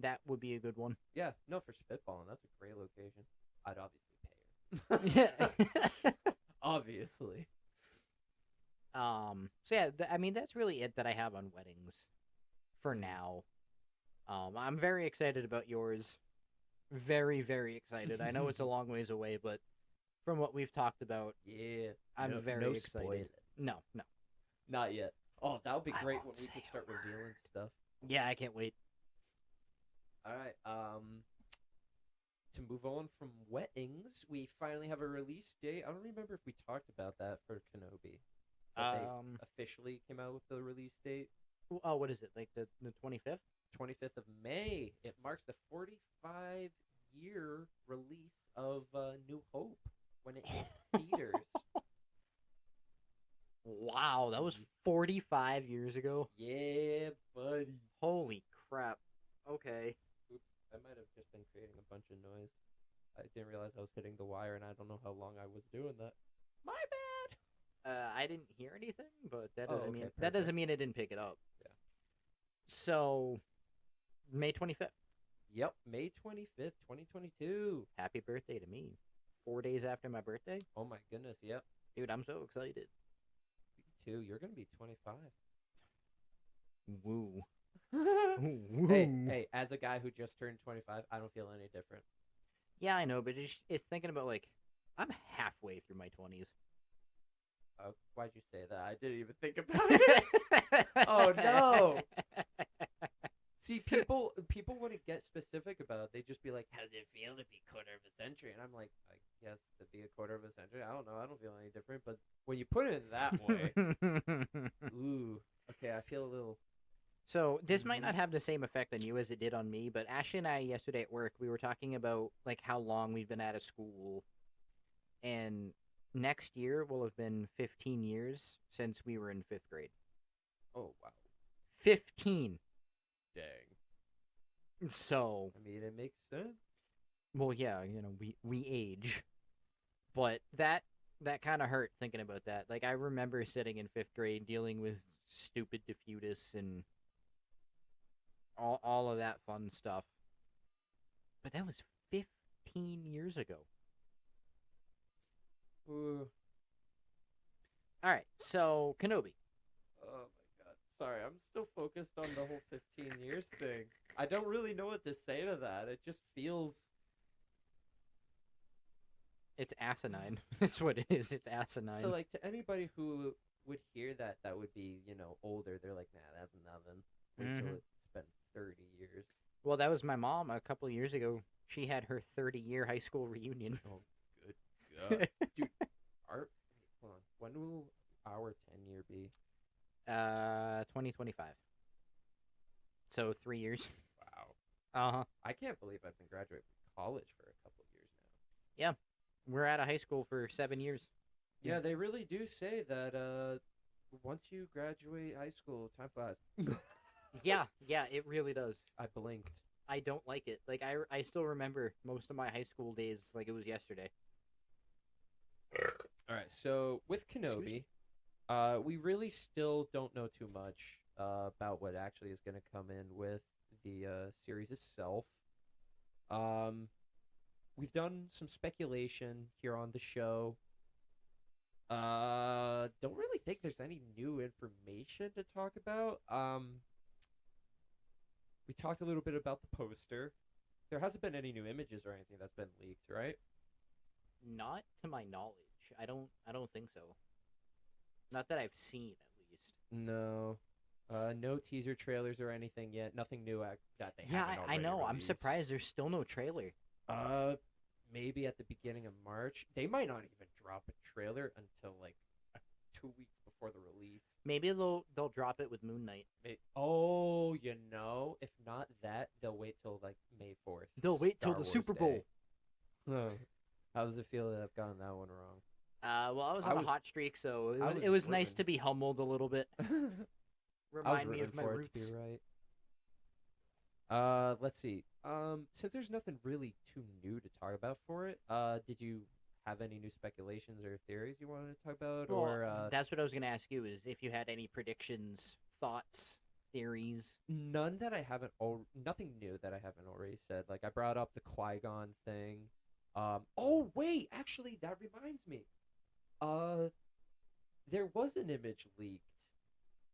that would be a good one. yeah. No, for spitballing, that's a great location. I'd obviously pay Yeah. her. Obviously. So yeah, I mean that's really it that I have on weddings for now. I'm very excited about yours. Very, very excited. I know it's a long ways away, but from what we've talked about, Yeah. I'm very no excited. spoilers. No, no. Not yet. Oh, that would be I great won't when we say could a start word. revealing stuff. Yeah, I can't wait. All right. To move on from weddings, we finally have a release date. I don't remember if we talked about that for Kenobi. That they officially came out with the release date. Oh, what is it? Like the 25th? 25th of May. It marks the 45-year release of New Hope when it hit theaters. Wow, that was 45 years ago. Yeah, buddy. Holy crap. Okay. Oops, I might have just been creating a bunch of noise. I didn't realize I was hitting the wire, and I don't know how long I was doing that. My bad. I didn't hear anything, but that Oh, doesn't okay, mean perfect. I didn't pick it up. Yeah. So, May 25th. Yep, May 25th, 2022. Happy birthday to me. 4 days after my birthday. Oh my goodness, yep. Dude, I'm so excited. Me too. You're gonna be 25. Woo. Hey, as a guy who just turned 25, I don't feel any different. Yeah, I know, but it's thinking about like I'm halfway through my 20s. Why'd you say that? I didn't even think about it. Oh no. See, people wouldn't get specific about it. They'd just be like, "How does it feel to be quarter of a century?" And I'm like, I guess to be a quarter of a century, I don't know. I don't feel any different. But when you put it in that way, ooh, okay, I feel a little. So this might Mhm. not have the same effect on you as it did on me, but Ashley and I yesterday at work we were talking about like how long we've been out of school, and next year will have been 15 years since we were in fifth grade. Oh wow, 15. dang. So, I mean, it makes sense. well, yeah, we age, but that kind of hurt thinking about that. Like I remember sitting in fifth grade dealing with stupid diffutus and all of that fun stuff. But that was 15 years ago. Ooh. All right, so Kenobi. Oh my god. Sorry, I'm still focused on the whole 15 years thing. I don't really know what to say to that. It just feels. It's asinine. That's what it is. It's asinine. So, like, to anybody who would hear that, that would be, older, they're like, nah, that's nothing. Wait till Mhm. it's been 30 years. Well, that was my mom a couple of years ago. She had her 30-year high school reunion. Oh, good God. Dude, wait, hold on. When will our 10-year be? 2025. So 3 years. Wow. Uh-huh. I can't believe I've been graduating from college for a couple years now. Yeah. We're out of high school for 7 years. Yeah, they really do say that once you graduate high school, time flies. Yeah, it really does. I blinked. I don't like it. Like I still remember most of my high school days like it was yesterday. All right, so with Kenobi, we really still don't know too much about what actually is going to come in with the series itself. Um, we've done some speculation here on the show. Don't really think there's any new information to talk about. We talked a little bit about the poster. There hasn't been any new images or anything that's been leaked, right? Not to my knowledge. I don't think so. Not that I've seen at least. No. No teaser trailers or anything yet. Nothing new that they Yeah, haven't I already know. I'm released. surprised there's still no trailer. Maybe at the beginning of March. They might not even drop a trailer until like 2 weeks before the release. Maybe they'll drop it with Moon Knight. Oh, if not that, they'll wait till like May 4th. They'll wait till Star the Wars Super Bowl. Day. How does it feel that I've gotten that one wrong? Well, I was on a hot streak, so was it was nice rooting. to be humbled a little bit. I was Remind me rooting of my for roots. it to be right. Let's see. Since there's nothing really too new to talk about for it, did you have any new speculations or theories you wanted to talk about, Well, or that's what I was going to ask you is if you had any predictions, thoughts, theories. none that I haven't nothing new that I haven't already said. Like I brought up the Qui-Gon thing. Oh wait, actually, that reminds me. Uh, there was an image leaked.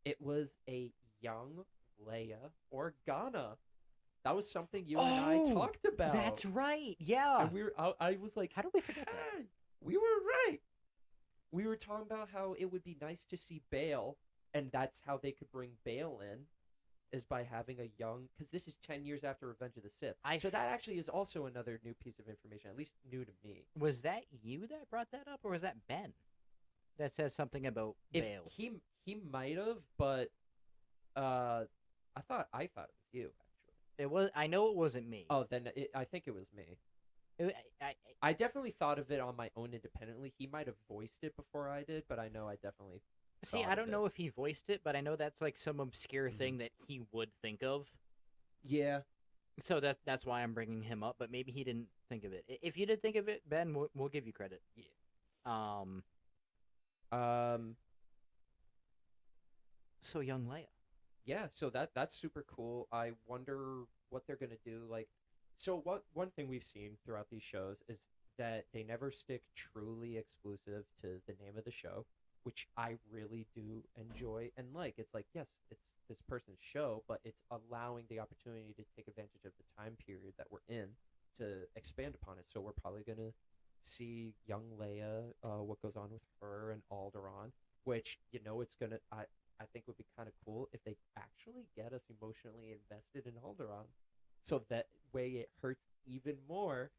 It was a young Leia Organa. That was something you and I talked about. That's right. Yeah. And I was like, how do we forget that? "Hey, we were right." We were talking about how it would be nice to see Bale, and that's how they could bring Bale in, is by having a young, because this is 10 years after Revenge of the Sith. So that actually is also another new piece of information, at least new to me. Was that you that brought that up, or was that Ben? That says something about Bale. He might have, but I thought it was you actually. It was. I know it wasn't me. Oh, then I think it was me. I definitely thought of it on my own independently. He might have voiced it before I did, but I know I definitely. See, I don't know if he voiced it, but I know that's like some obscure thing that he would think of. Yeah. So that's why I'm bringing him up, but maybe he didn't think of it. If you did think of it, Ben, we'll give you credit. Yeah. So young Leia. Yeah, so that's super cool. I wonder what they're gonna do. Like, so one thing we've seen throughout these shows is that they never stick truly exclusive to the name of the show, which I really do enjoy and like. It's like, yes, it's this person's show, but it's allowing the opportunity to take advantage of the time period that we're in to expand upon it. So we're probably gonna see young Leia, what goes on with her and Alderaan, which it's gonna. I I think would be kind of cool if they actually get us emotionally invested in Alderaan, so that way it hurts even more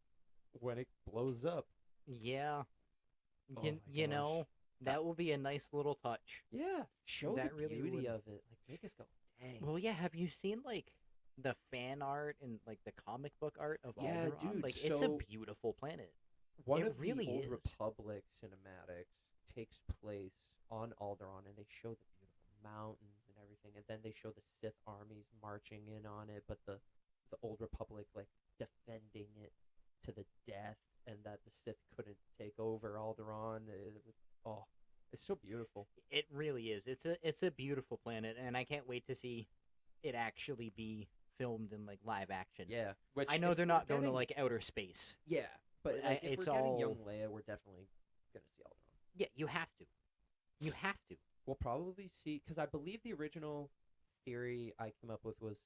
when it blows up. Yeah, Oh you my gosh. know, That that will be a nice little touch. yeah, show the That really beauty would. of it. Like make us go, dang. Well, yeah. Have you seen like the fan art and like the comic book art of Yeah, Alderaan? dude. Like, it's a So beautiful planet. one It of the really old is. Republic cinematics takes place on Alderaan, and they show the beautiful mountains and everything, and then they show the Sith armies marching in on it, but the old Republic like defending it to the death, and that the Sith couldn't take over Alderaan. It was oh, it's so beautiful. It really is. It's a beautiful planet, and I can't wait to see it actually be filmed in like live action. Yeah, which I know if they're we're not going to getting like outer space. yeah, but like if we're It's getting all young Leia, we're definitely gonna see Alderaan. yeah. You have to. You have to. We'll probably see because I believe the original theory I came up with was,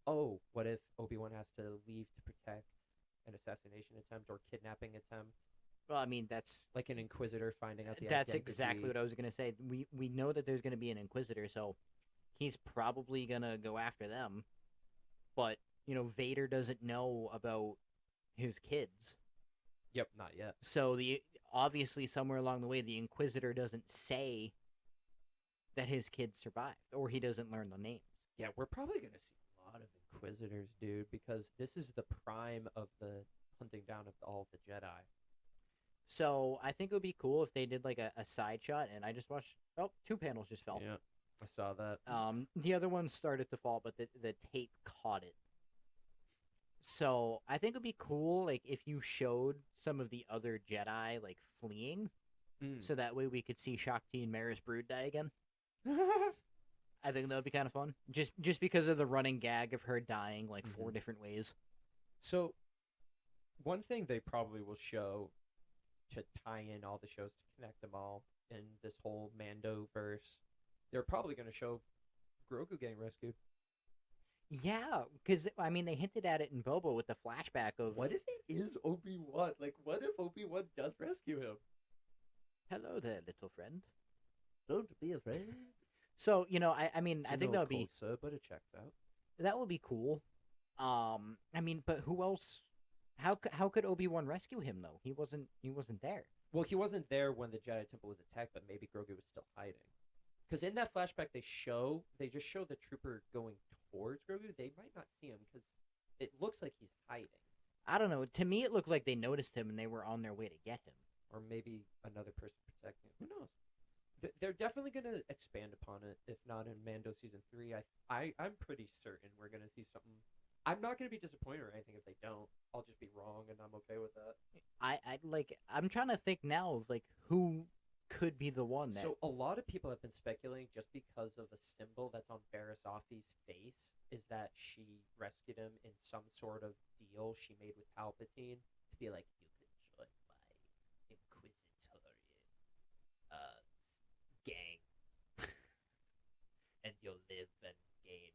oh, what if Obi-Wan has to leave to protect an assassination attempt or kidnapping attempt, Well, I mean like an Inquisitor finding out the that's identity. exactly what I was going to say. We know that there's going to be an Inquisitor, so he's probably going to go after them. But Vader doesn't know about his kids. Yep, not yet. So the obviously somewhere along the way the Inquisitor doesn't say that his kids survived or he doesn't learn the names. Yeah, we're probably gonna see a lot of Inquisitors, dude, because this is the prime of the hunting down of all of the Jedi. So I think it would be cool if they did like a side shot and I just watched two panels just fell. Yeah, I saw that. The other one started to fall, but the tape caught it. So I think it would be cool like if you showed some of the other Jedi like fleeing, so that way we could see Shakti and Maris Brood die again. I think that would be kind of fun. Just because of the running gag of her dying like four different ways. So, one thing they probably will show to tie in all the shows to connect them all in this whole Mando verse, they're probably going to show Grogu getting rescued. Yeah, because I mean they hinted at it in Boba with the flashback of What if it is Obi-Wan? Like, what if Obi-Wan does rescue him? hello there, little friend. Don't be afraid. So I mean I think that would be closer, but it checks out. that would be cool. I mean, but who else? How could Obi-Wan rescue him though? He wasn't there. Well, he wasn't there when the Jedi Temple was attacked, but maybe Grogu was still hiding. Because in that flashback, they just show the trooper going towards Grogu. They might not see him because it looks like he's hiding, I don't know. To me, it looked like they noticed him and they were on their way to get him. or maybe another person protecting him. Who knows? They're definitely going to expand upon it. If not in Mando season 3, I'm pretty certain we're going to see something. I'm not going to be disappointed or anything if they don't. I'll just be wrong, and I'm okay with that. I'm trying to think now of like who could be the one that. So a lot of people have been speculating just because of a symbol that's on Barriss Offee's face is that she rescued him in some sort of deal she made with Palpatine to be like, you can join my Inquisitorian gang, and you'll live and gain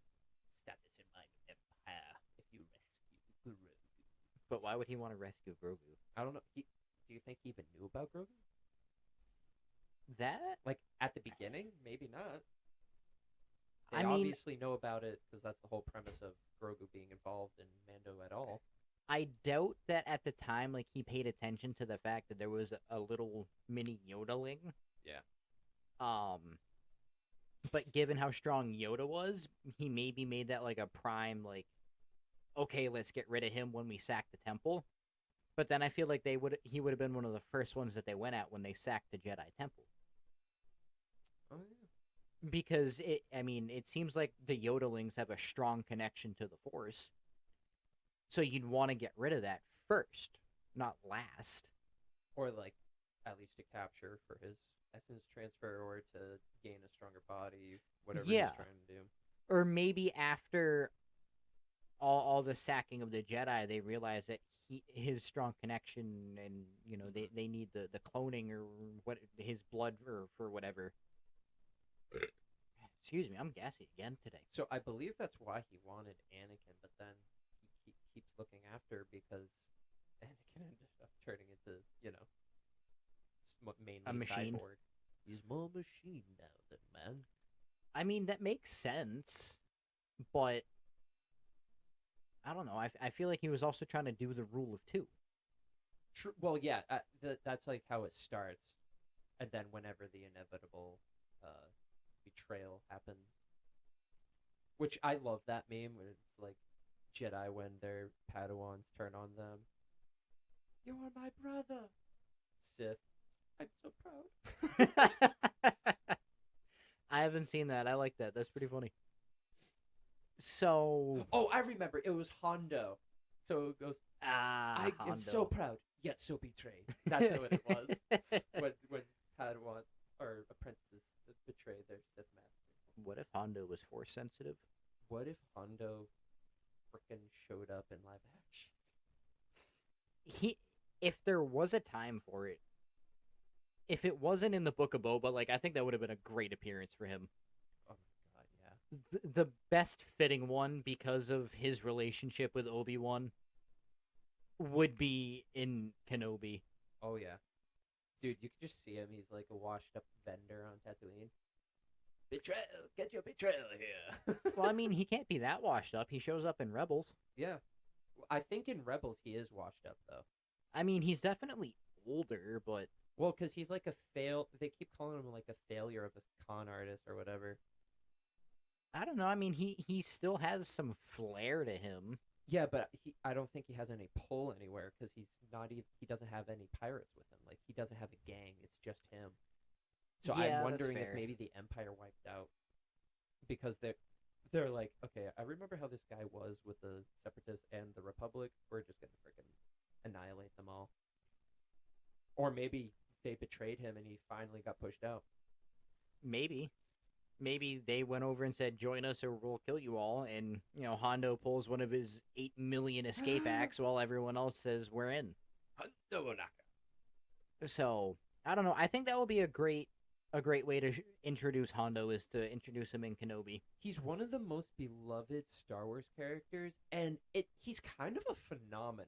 status in my empire if you rescue Grogu. But why would he want to rescue Grogu? I don't know. Do you think he even knew about Grogu? That Like at the beginning, maybe not. They I mean, obviously know about it because that's the whole premise of Grogu being involved in Mando at all. I doubt that at the time, like he paid attention to the fact that there was a little mini Yodeling. Yeah. But given how strong Yoda was, he maybe made that like a prime, like, okay, let's get rid of him when we sack the temple. But then I feel like he would have been one of the first ones that they went at when they sacked the Jedi Temple. Oh yeah. Because it seems like the Yodelings have a strong connection to the Force. So you'd want to get rid of that first, not last. Or like at least to capture for his essence transfer or to gain a stronger body, whatever he's trying to do. Or maybe after all the sacking of the Jedi, they realize that his strong connection and they need the cloning or what his blood for whatever. Excuse me, I'm gassy again today. So I believe that's why he wanted Anakin, but then he keeps looking after because Anakin ended up turning into mainly a machine. cyborg. He's more machine now than man. I mean, that makes sense, but I don't know. I feel like he was also trying to do the rule of two. True. Well, yeah, that's like how it starts, and then whenever the inevitable uh, betrayal happens, which I love that meme where it's like Jedi when their Padawans turn on them. You are my brother, Sith. I'm so proud. I haven't seen that. I like that. That's pretty funny. So, Oh, I remember. It was Hondo. So it goes, I am so Hondo. proud, yet so betrayed. That's what it was. When Padawan or apprentices betray their Sith master. What if Hondo was force sensitive? What if Hondo frickin' showed up in live action? He, if there was a time for it, if it wasn't in the Book of Boba, like I think that would have been a great appearance for him. Oh my god, yeah. The best fitting one because of his relationship with Obi-Wan would be in Kenobi. Oh yeah. Dude, you can just see him. He's like a washed up vendor on Tatooine. Betrayal! Get your betrayal here! Well, I mean, he can't be that washed up. He shows up in Rebels. Yeah. I think in Rebels he is washed up, though. I mean, he's definitely older, but Well, because he's like a fail. They keep calling him like a failure of a con artist or whatever. I don't know. I mean, he still has some flair to him. Yeah, but I don't think he has any pull anywhere because he's not even. He doesn't have any pirates with him. Like he doesn't have a gang. It's just him. So Yeah, I'm that's wondering if fair. maybe the Empire wiped out because they're like, okay, I remember how this guy was with the Separatists and the Republic. We're just gonna freaking annihilate them all. Or maybe they betrayed him and he finally got pushed out. Maybe. Maybe they went over and said, "Join us, or we'll kill you all." And Hondo pulls one of his 8 million escape acts, while everyone else says, "We're in." Hondo Onaka. So I don't know. I think that would be a great way to introduce Hondo is to introduce him in Kenobi. He's one of the most beloved Star Wars characters, and he's kind of a phenomenon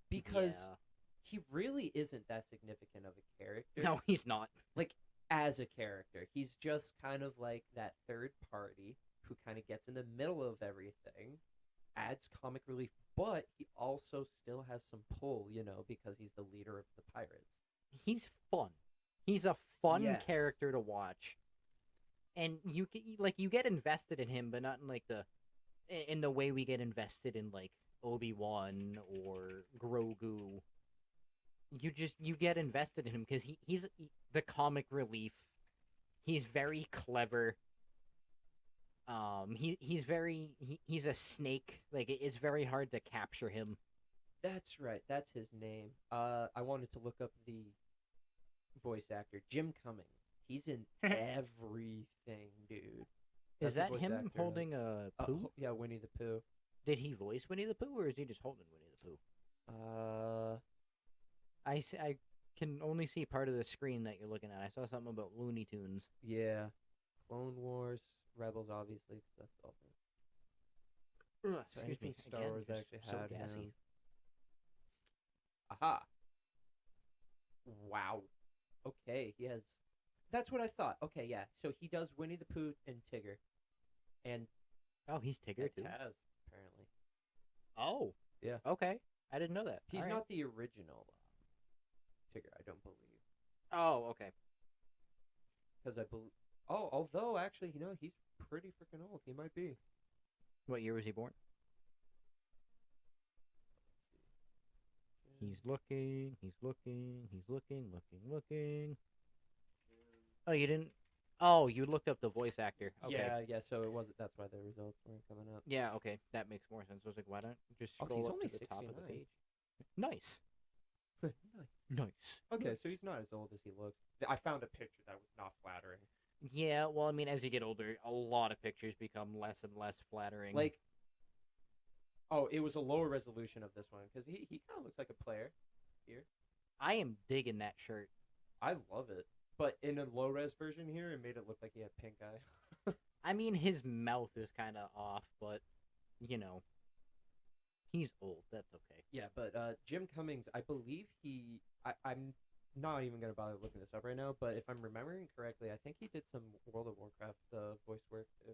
because Yeah. he really isn't that significant of a character. No, he's not. Like as a character, he's just kind of like that third party who kind of gets in the middle of everything, adds comic relief, but he also still has some pull, because he's the leader of the pirates. He's fun. He's a fun Yes. character to watch, and you get invested in him, but not in the way we get invested in like Obi-Wan or Grogu. You get invested in him because he's the comic relief. He's very clever. He's a snake. Like it's very hard to capture him. That's right. That's his name. I wanted to look up the voice actor, Jim Cummings. He's in everything, dude. Is That's the that voice him actor. holding a poo? Yeah, Winnie the Pooh. Did he voice Winnie the Pooh, or is he just holding Winnie the Pooh? I can only see part of the screen that you're looking at. I saw something about Looney Tunes. Yeah. Clone Wars, Rebels, obviously, 'cause that's all. So Excuse anything me. Star Again, Wars just actually so had gassy. him. Aha. Wow. Okay, he has. That's what I thought. Okay, yeah. So he does Winnie the Pooh and Tigger, and Oh, he's Tigger too. Taz apparently. Oh, Yeah. okay. I didn't know that. He's All right. not the original Tigger, I don't believe, Oh, okay. because I believe. Oh, although actually, he's pretty freaking old. He might be. What year was he born? He's looking. He's looking. He's looking. Looking. Oh, you didn't. Oh, you looked up the voice actor. Okay. Yeah. So it wasn't. That's why the results weren't coming up. Yeah. Okay. That makes more sense. I was like, why don't you just Oh, scroll he's up only to the top of the 69. page? Nice. Nice. Nice. Okay, so he's not as old as he looks. I found a picture that was not flattering. Yeah. Well, I mean, as you get older, a lot of pictures become less and less flattering. Like, oh, it was a lower resolution of this one because he kind of looks like a player here. I am digging that shirt. I love it, but in a low res version here, it made it look like he had pink eye. I mean, his mouth is kind of off, but he's old. That's okay. Yeah, but Jim Cummings, I believe I'm not even gonna bother looking this up right now, but if I'm remembering correctly, I think he did some World of Warcraft voice work too.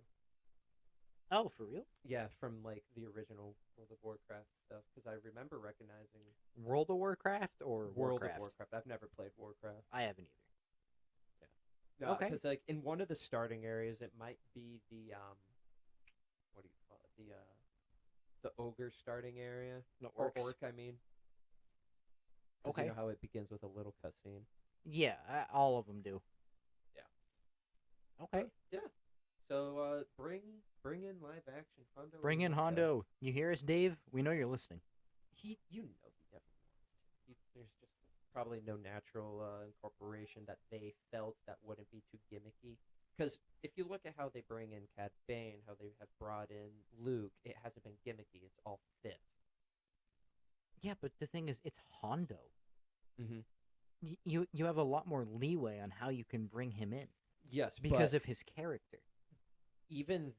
Oh, for real? Yeah, from like the original World of Warcraft stuff, because I remember recognizing World of Warcraft or World of Warcraft? Warcraft. I've never played Warcraft. I haven't Yeah, either. Okay. because like in one of the starting areas, it might be the what do you call it? The ogre starting area No, or orcs. orc, I mean. Because you Okay. know how it begins with a little cutscene. Yeah, all of them do. Yeah. Okay. Yeah. So bring in live action Hondo Bring in Onaka. Hondo. You hear us, Dave? We know you're listening. He definitely wants to. There's just probably no natural incorporation that they felt that wouldn't be too gimmicky. Because if you look at how they bring in Cad Bane, how they have brought in Luke, it hasn't been gimmicky. It's all fit. Yeah, but the thing is, it's Hondo. Mm-hmm. You have a lot more leeway on how you can bring him in Yes, because but of his character. even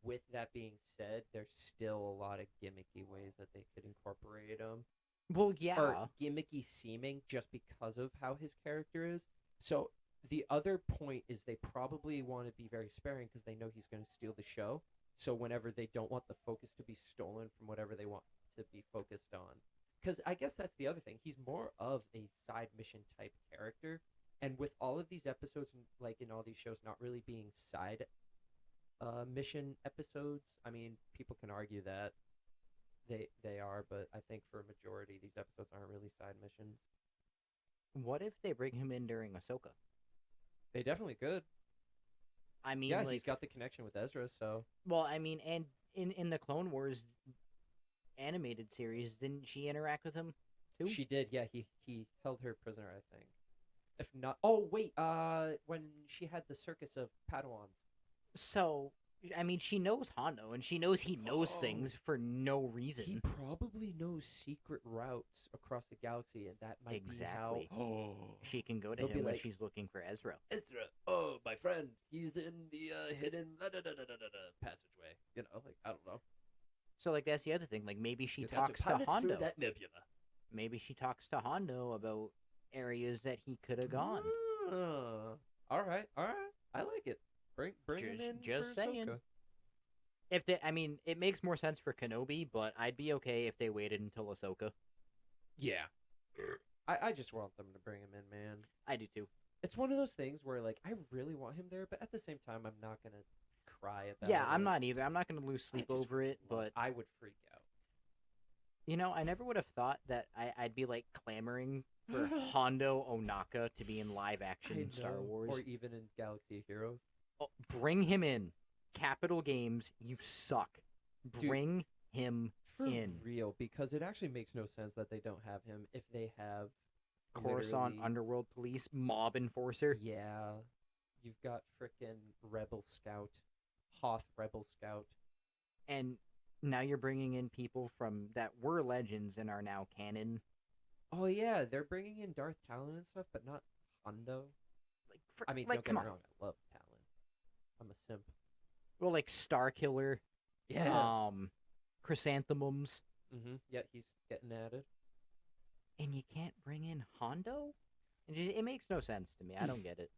with that being said, there's still a lot of gimmicky ways that they could incorporate him. Well, yeah. Or gimmicky seeming just because of how his character is. So the other point is they probably want to be very sparing because they know he's going to steal the show. So whenever they don't want the focus to be stolen from whatever they want to be focused on. Because I guess that's the other thing. He's more of a side mission type character. And with all of these episodes, like in all these shows, not really being side mission episodes, I mean, people can argue that they are, but I think for a majority, these episodes aren't really side missions. What if they bring him in during Ahsoka? They definitely could. I mean, Yeah, like, he's got the connection with Ezra, so well, I mean, and in the Clone Wars animated series, didn't she interact with him too? she did. Yeah, he held her prisoner, I think. If not, oh wait, when she had the circus of Padawans. So, I mean, she knows Hondo, and she knows he knows things for no reason. He probably knows secret routes across the galaxy, and that might Exactly. be how. Oh, She can go to They'll him be when like, she's looking for Ezra. Ezra, oh my friend, he's in the hidden passageway. You know, like I don't know. So, like, that's the other thing. Like, maybe she You got talks to pilot through Hondo. that nebula. Maybe she talks to Hondo about areas that he could have gone. All right. I like it. Bring him in. Just for saying. Ahsoka. If they, I mean, it makes more sense for Kenobi, but I'd be okay if they waited until Ahsoka. Yeah. I just want them to bring him in, man. I do too. It's one of those things where like I really want him there, but at the same time I'm not gonna cry about Yeah, it. I'm not either. I'm not gonna lose sleep just over it, but I would freak out. you know, I never would have thought that I'd be like clamoring for Hondo Onaka to be in live action I Star know. Wars. Or even in Galaxy of Heroes. Oh, bring him in. Capital Games, you suck. Dude, Bring him For in. real, because it actually makes no sense that they don't have him if they have Coruscant literally- Underworld Police mob enforcer. Yeah. You've got frickin' Rebel Scout, Hoth Rebel Scout. And now you're bringing in people from that were legends and are now canon. Oh yeah, they're bringing in Darth Talon and stuff, but not Hondo. I mean, don't get come me on. wrong, I love Talon. I'm a simp. Well, like Star Killer, Yeah. Chrysanthemums, Yeah, he's getting added. and you can't bring in Hondo? It makes no sense to me. I don't get it.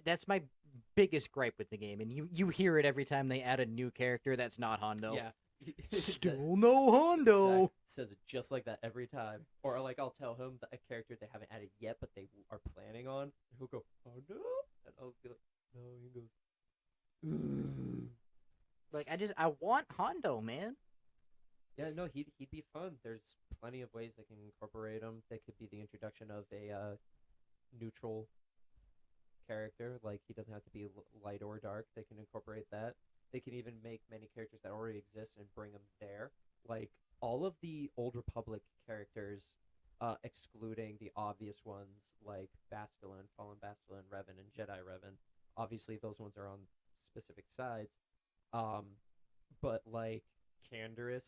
That's my biggest gripe with the game, and you hear it every time they add a new character that's not Hondo. Yeah. Still no Hondo. Zach says it just like that every time. Or like I'll tell him that a character they haven't added yet, but they are planning on. And he'll go, "Oh no," and I'll be like, "No." He goes, Like I want Hondo, man. "Yeah, no, he'd be fun. There's plenty of ways they can incorporate him. They could be the introduction of a neutral character. Like he doesn't have to be light or dark. They can incorporate that. They can even make many characters that already exist and bring them there. Like all of the Old Republic characters, excluding the obvious ones like Bastila, Fallen Bastila, Revan, and Jedi Revan. Obviously, those ones are on specific sides. But like Canderous,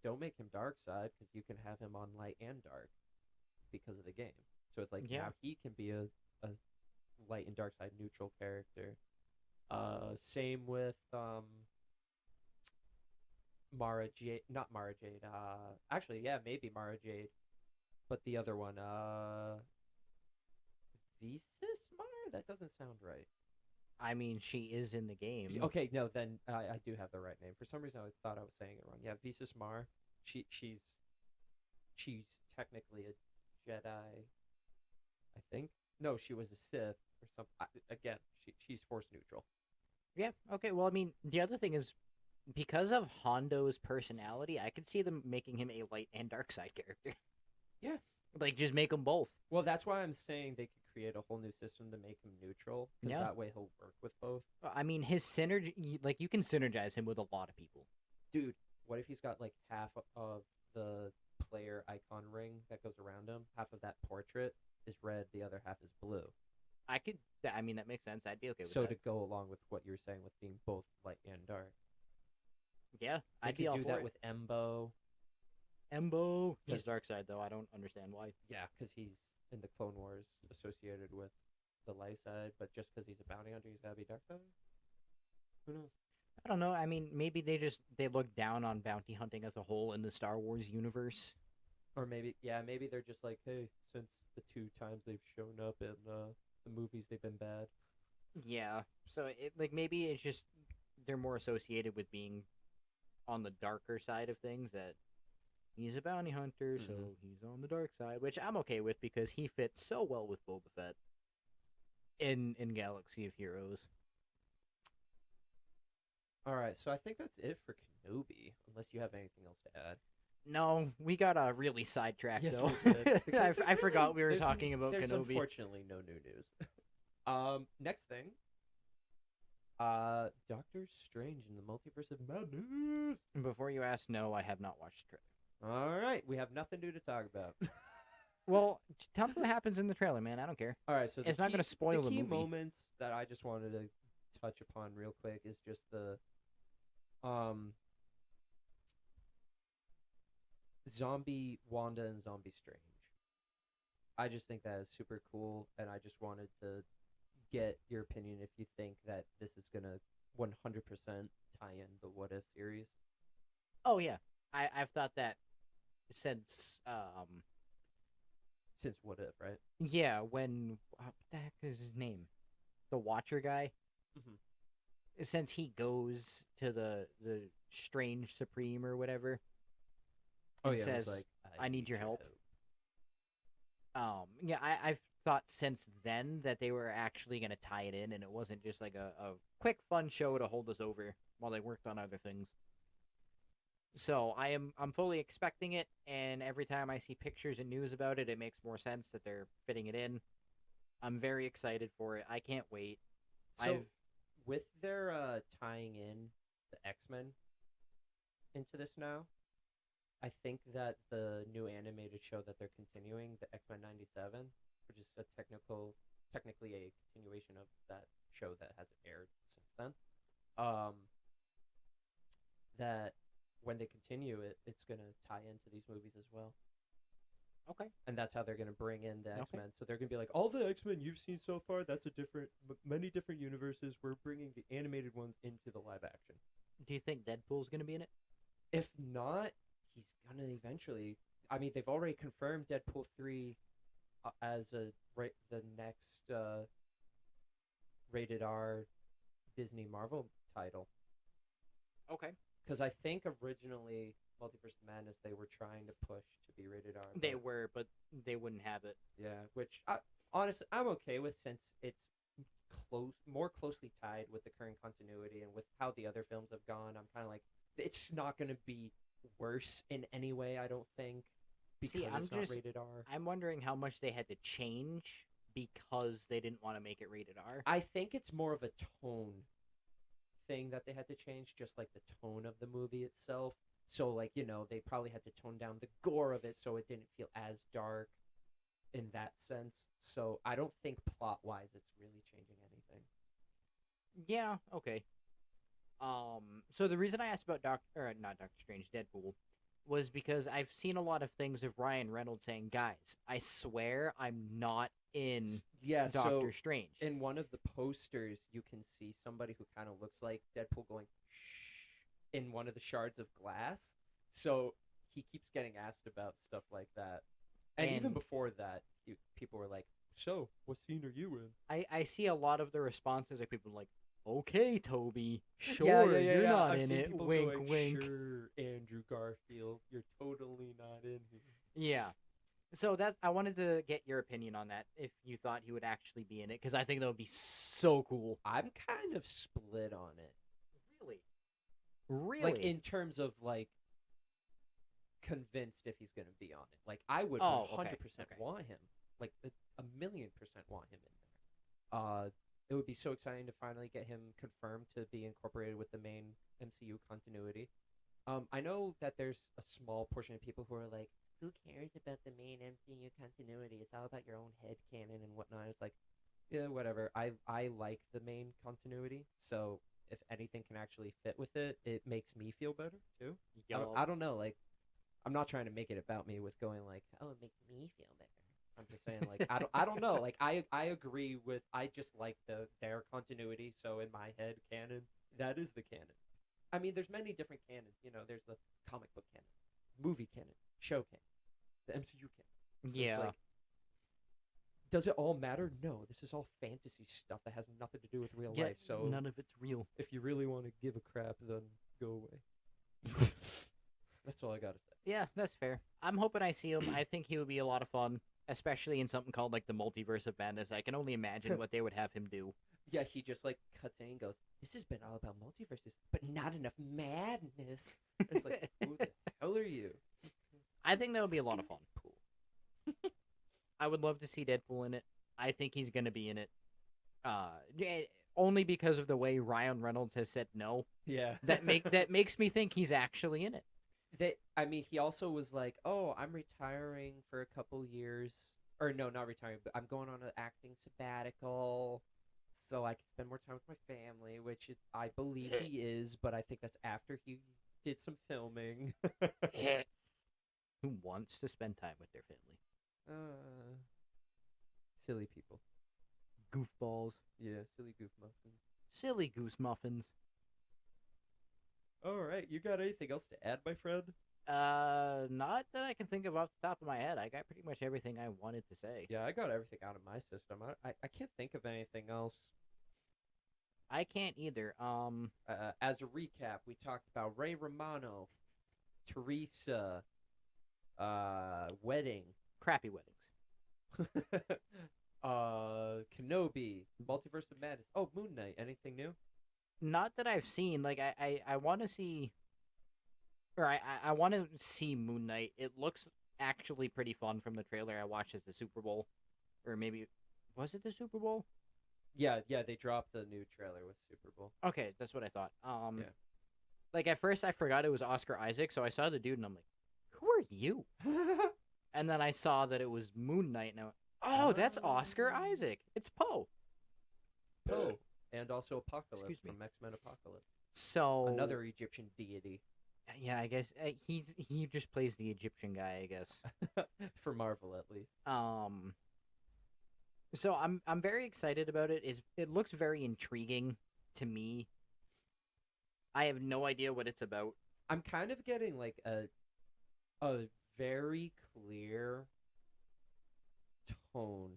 don't make him dark side because you can have him on light and dark because of the game. So it's like now he can be a light and dark side neutral character. Same with Mara Jade, not Mara Jade. Actually, yeah, maybe Mara Jade, but the other one. Visismar? That doesn't sound right. I mean, she is in the game. Okay, no, then I do have the right name. For some reason, I thought I was saying it wrong. Yeah, Visismar. She's technically a Jedi, I think. No, she was a Sith or something. Again, she's Force neutral. Yeah. Okay. Well, I mean, the other thing is because of Hondo's personality, I could see them making him a light and dark side character. Yeah. Like, just make them both. Well, that's why I'm saying they could create a whole new system to make him neutral, because Yeah. that way he'll work with both. I mean, his synergy, like, you can synergize him with a lot of people. Dude, what if he's got like half of the player icon ring that goes around him? Half of that portrait is red, the other half is blue. I mean, that makes sense. I'd be okay with So that. to go along with what you're saying with being both light and dark. Yeah, They I'd be could all do for that it. with Embo. Embo. He's Yes. dark side, though. I don't understand why. Yeah, because he's in the Clone Wars associated with the light side, but just because he's a bounty hunter, he's gotta be dark side. Who knows? I don't know. I mean, maybe they look down on bounty hunting as a whole in the Star Wars universe. Or maybe, yeah, maybe they're just like, hey, since the 2 times they've shown up in the movies, they've been bad. Yeah. So maybe it's just they're more associated with being on the darker side of things. That he's a bounty hunter, so he's on the dark side, which I'm okay with because he fits so well with Boba Fett in Galaxy of Heroes. All right, so I think that's it for Kenobi, unless you have anything else to add. No, we got really sidetracked Yes, though. we did. I forgot we were talking about there's Kenobi. Unfortunately, no new news. Next thing. Doctor Strange in the Multiverse of Madness. Before you ask, no, I have not watched the trailer. All right, we have nothing new to talk about. Well, tell me what happens in the trailer, man. I don't care. All right, so it's not going to spoil the key movie. moments that I just wanted to touch upon real quick is just the zombie Wanda and zombie Strange. I just think that is super cool, and I just wanted to get your opinion if you think that this is gonna 100% tie in the What If series. Oh yeah, I've thought that since What If, right? Yeah, when what the heck is his name? The Watcher guy. Mhm. Since he goes to the Strange Supreme or whatever. Oh and yeah, says, it was like, I need your help. Yeah, I've thought since then that they were actually going to tie it in, and it wasn't just like a quick fun show to hold us over while they worked on other things. So I'm fully expecting it, and every time I see pictures and news about it, it makes more sense that they're fitting it in. I'm very excited for it. I can't wait. So, with their tying in the X-Men into this now, I think that the new animated show that they're continuing, the X-Men 97, which is technically a continuation of that show that hasn't aired since then, that when they continue it, it's going to tie into these movies as well. Okay. And that's how they're going to bring in the X-Men. So they're going to be like, all the X-Men you've seen so far, that's many different universes. We're bringing the animated ones into the live action. Do you think Deadpool's going to be in it? If not, he's going to eventually. I mean, they've already confirmed Deadpool 3 as the next rated R Disney Marvel title. Okay. Because I think originally Multiverse of Madness they were trying to push to be rated R. They were, but they wouldn't have it. Yeah, which honestly I'm okay with since it's more closely tied with the current continuity and with how the other films have gone. I'm kind of like, it's not going to be worse in any way, I don't think, because it's not rated R. I'm wondering how much they had to change because they didn't want to make it rated R. I think it's more of a tone thing that they had to change, just like the tone of the movie itself. So, like, they probably had to tone down the gore of it so it didn't feel as dark in that sense. So I don't think plot-wise it's really changing anything. Yeah, okay. So the reason I asked about not Doctor Strange, Deadpool, was because I've seen a lot of things of Ryan Reynolds saying, guys, I swear I'm not in Doctor Strange. In one of the posters, you can see somebody who kind of looks like Deadpool going, shh, in one of the shards of glass. So he keeps getting asked about stuff like that. And even before that, people were like, So, what scene are you in? I see a lot of the responses of people like, okay, Toby, Yeah, sure, yeah, yeah, you're yeah. not I've in seen it. people Wink, going, wink. sure, Andrew Garfield, you're totally not in here. Yeah. So that I wanted to get your opinion on that. If you thought he would actually be in it, because I think that would be so cool. I'm kind of split on it. Really, Like, really. in terms of, like, convinced if he's going to be on it. Like, I would Oh, 100% okay. want him. Like, a million% want him in there. It would be so exciting to finally get him confirmed to be incorporated with the main MCU continuity. I know that there's a small portion of people who are like, who cares about the main MCU continuity? It's all about your own head canon and whatnot. It's like, yeah, whatever. I like the main continuity, so if anything can actually fit with it, it makes me feel better too. Yup. I don't know, like I'm not trying to make it about me with going like, oh, it makes me feel better. I'm just saying like I don't know. Like I agree with I just like their continuity, so in my head canon, that is the canon. I mean, there's many different canons. You know, there's the comic book canon, movie canon, show canon, the MCU canon. So Yeah. it's like, does it all matter? No, this is all fantasy stuff that has nothing to do with real life. So none of it's real. if you really want to give a crap, then go away. That's all I gotta say. Yeah, that's fair. I'm hoping I see him. I think he would be a lot of fun, especially in something called like the Multiverse of Madness. I can only imagine what they would have him do. Yeah, he just like cuts in and goes, "This has been all about multiverses, but not enough madness." It's like, who the hell are you? I think that would be a lot of fun. Cool. I would love to see Deadpool in it. I think he's gonna be in it. Only because of the way Ryan Reynolds has said no. Yeah. That makes me think he's actually in it. I mean, he also was like, "Oh, I'm retiring for a couple years." Or no, not retiring, but I'm going on an acting sabbatical so I can spend more time with my family, which I believe he is, but I think that's after he did some filming. Who wants to spend time with their family? Silly people. Goofballs. Yeah, silly goof muffins. Silly goose muffins. All right, you got anything else to add, my friend? Not that I can think of off the top of my head. I got pretty much everything I wanted to say. Yeah, I got everything out of my system. I can't think of anything else. I can't either. As a recap, we talked about Ray Romano, Teresa, wedding, Crappy weddings. Kenobi, Multiverse of Madness. Oh, Moon Knight. Anything new? Not that I've seen. Like I want to see, or I want to see Moon Knight. It looks actually pretty fun from the trailer I watched at the Super Bowl, or maybe was it the Super Bowl? Yeah, they dropped the new trailer with Super Bowl. Okay, that's what I thought. Yeah. Like at first I forgot it was Oscar Isaac, so I saw the dude and I'm like, who are you? And then I saw that it was Moon Knight, and I went, oh, that's Oscar Isaac. It's Poe. Poe. And also Apocalypse Excuse me. from X-Men Apocalypse. So Another Egyptian deity. Yeah, I guess he just plays the Egyptian guy, I guess. For Marvel, at least. So I'm very excited about it. It looks very intriguing to me. I have no idea what it's about. I'm kind of getting like a very clear tone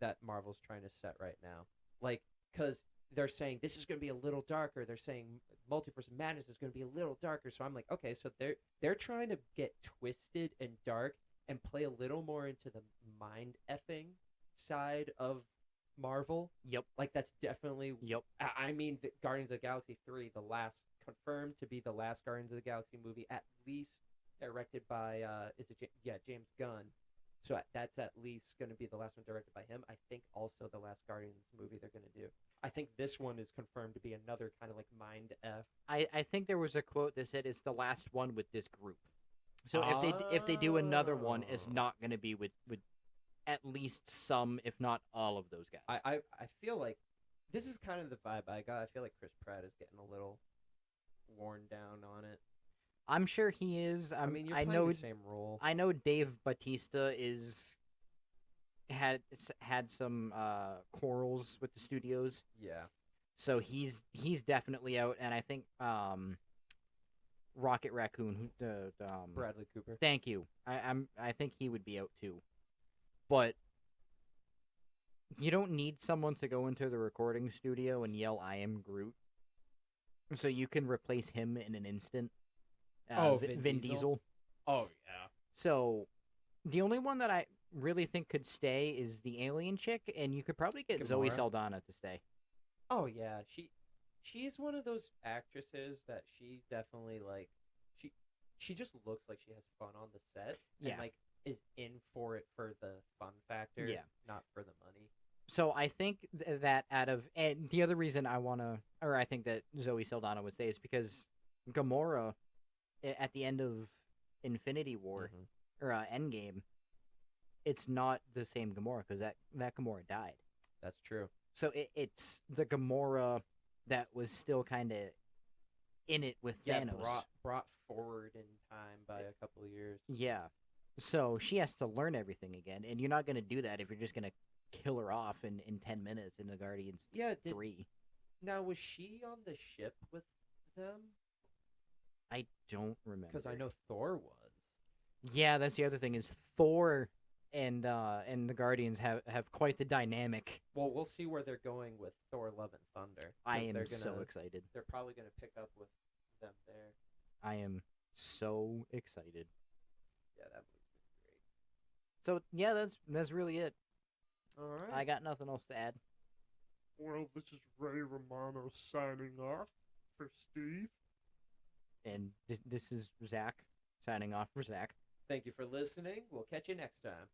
that Marvel's trying to set right now. Like, because they're saying this is going to be a little darker. They're saying Multiverse of Madness is going to be a little darker. So I'm like, okay, so they're trying to get twisted and dark and play a little more into the mind effing side of Marvel. Yep. Like that's definitely. Yep. I mean, the Guardians of the Galaxy 3, the last confirmed to be the last Guardians of the Galaxy movie, at least directed by James Gunn. So that's at least going to be the last one directed by him. I think also the last Guardians movie they're going to do. I think this one is confirmed to be another kind of like mind F. I think there was a quote that said it's the last one with this group. So if they do another one, it's not going to be with at least some, if not all of those guys. I feel like this is kind of the vibe I got. I feel like Chris Pratt is getting a little worn down on it. I'm sure he is. I mean, you're playing the same role. I know Dave Bautista had some quarrels with the studios. Yeah. So he's definitely out, and I think Rocket Raccoon, Bradley Cooper. Thank you. I think he would be out too. But You don't need someone to go into the recording studio and yell, "I am Groot," so you can replace him in an instant. Vin Diesel. Oh yeah. So the only one that I really think could stay is the alien chick, and you could probably get Zoe Gamora? Saldana to stay. Oh yeah. She's one of those actresses that she definitely like. She she just looks like she has fun on the set. Yeah. And like is in for it for the fun factor. Yeah. Not for the money. So I think that out of and the other reason I think that Zoe Saldana would stay is because Gamora at the end of Infinity War or Endgame, it's not the same Gamora because that Gamora died. That's true. So it's the Gamora that was still kind of in it with Thanos. Brought forward in time by a couple of years. Yeah. So she has to learn everything again, and you're not going to do that if you're just going to kill her off in 10 minutes in the Guardians 3. Now, was she on the ship with them? I don't remember. Because I know Thor was. Yeah, that's the other thing is Thor and the Guardians have quite the dynamic. Well, we'll see where they're going with Thor: Love and Thunder. I am so excited. They're probably going to pick up with them there. I am so excited. Yeah, that movie's great. So yeah, that's really it. All right. I got nothing else to add. Well, this is Ray Romano signing off for Steve. And this is Zach signing off for Zach. Thank you for listening. We'll catch you next time.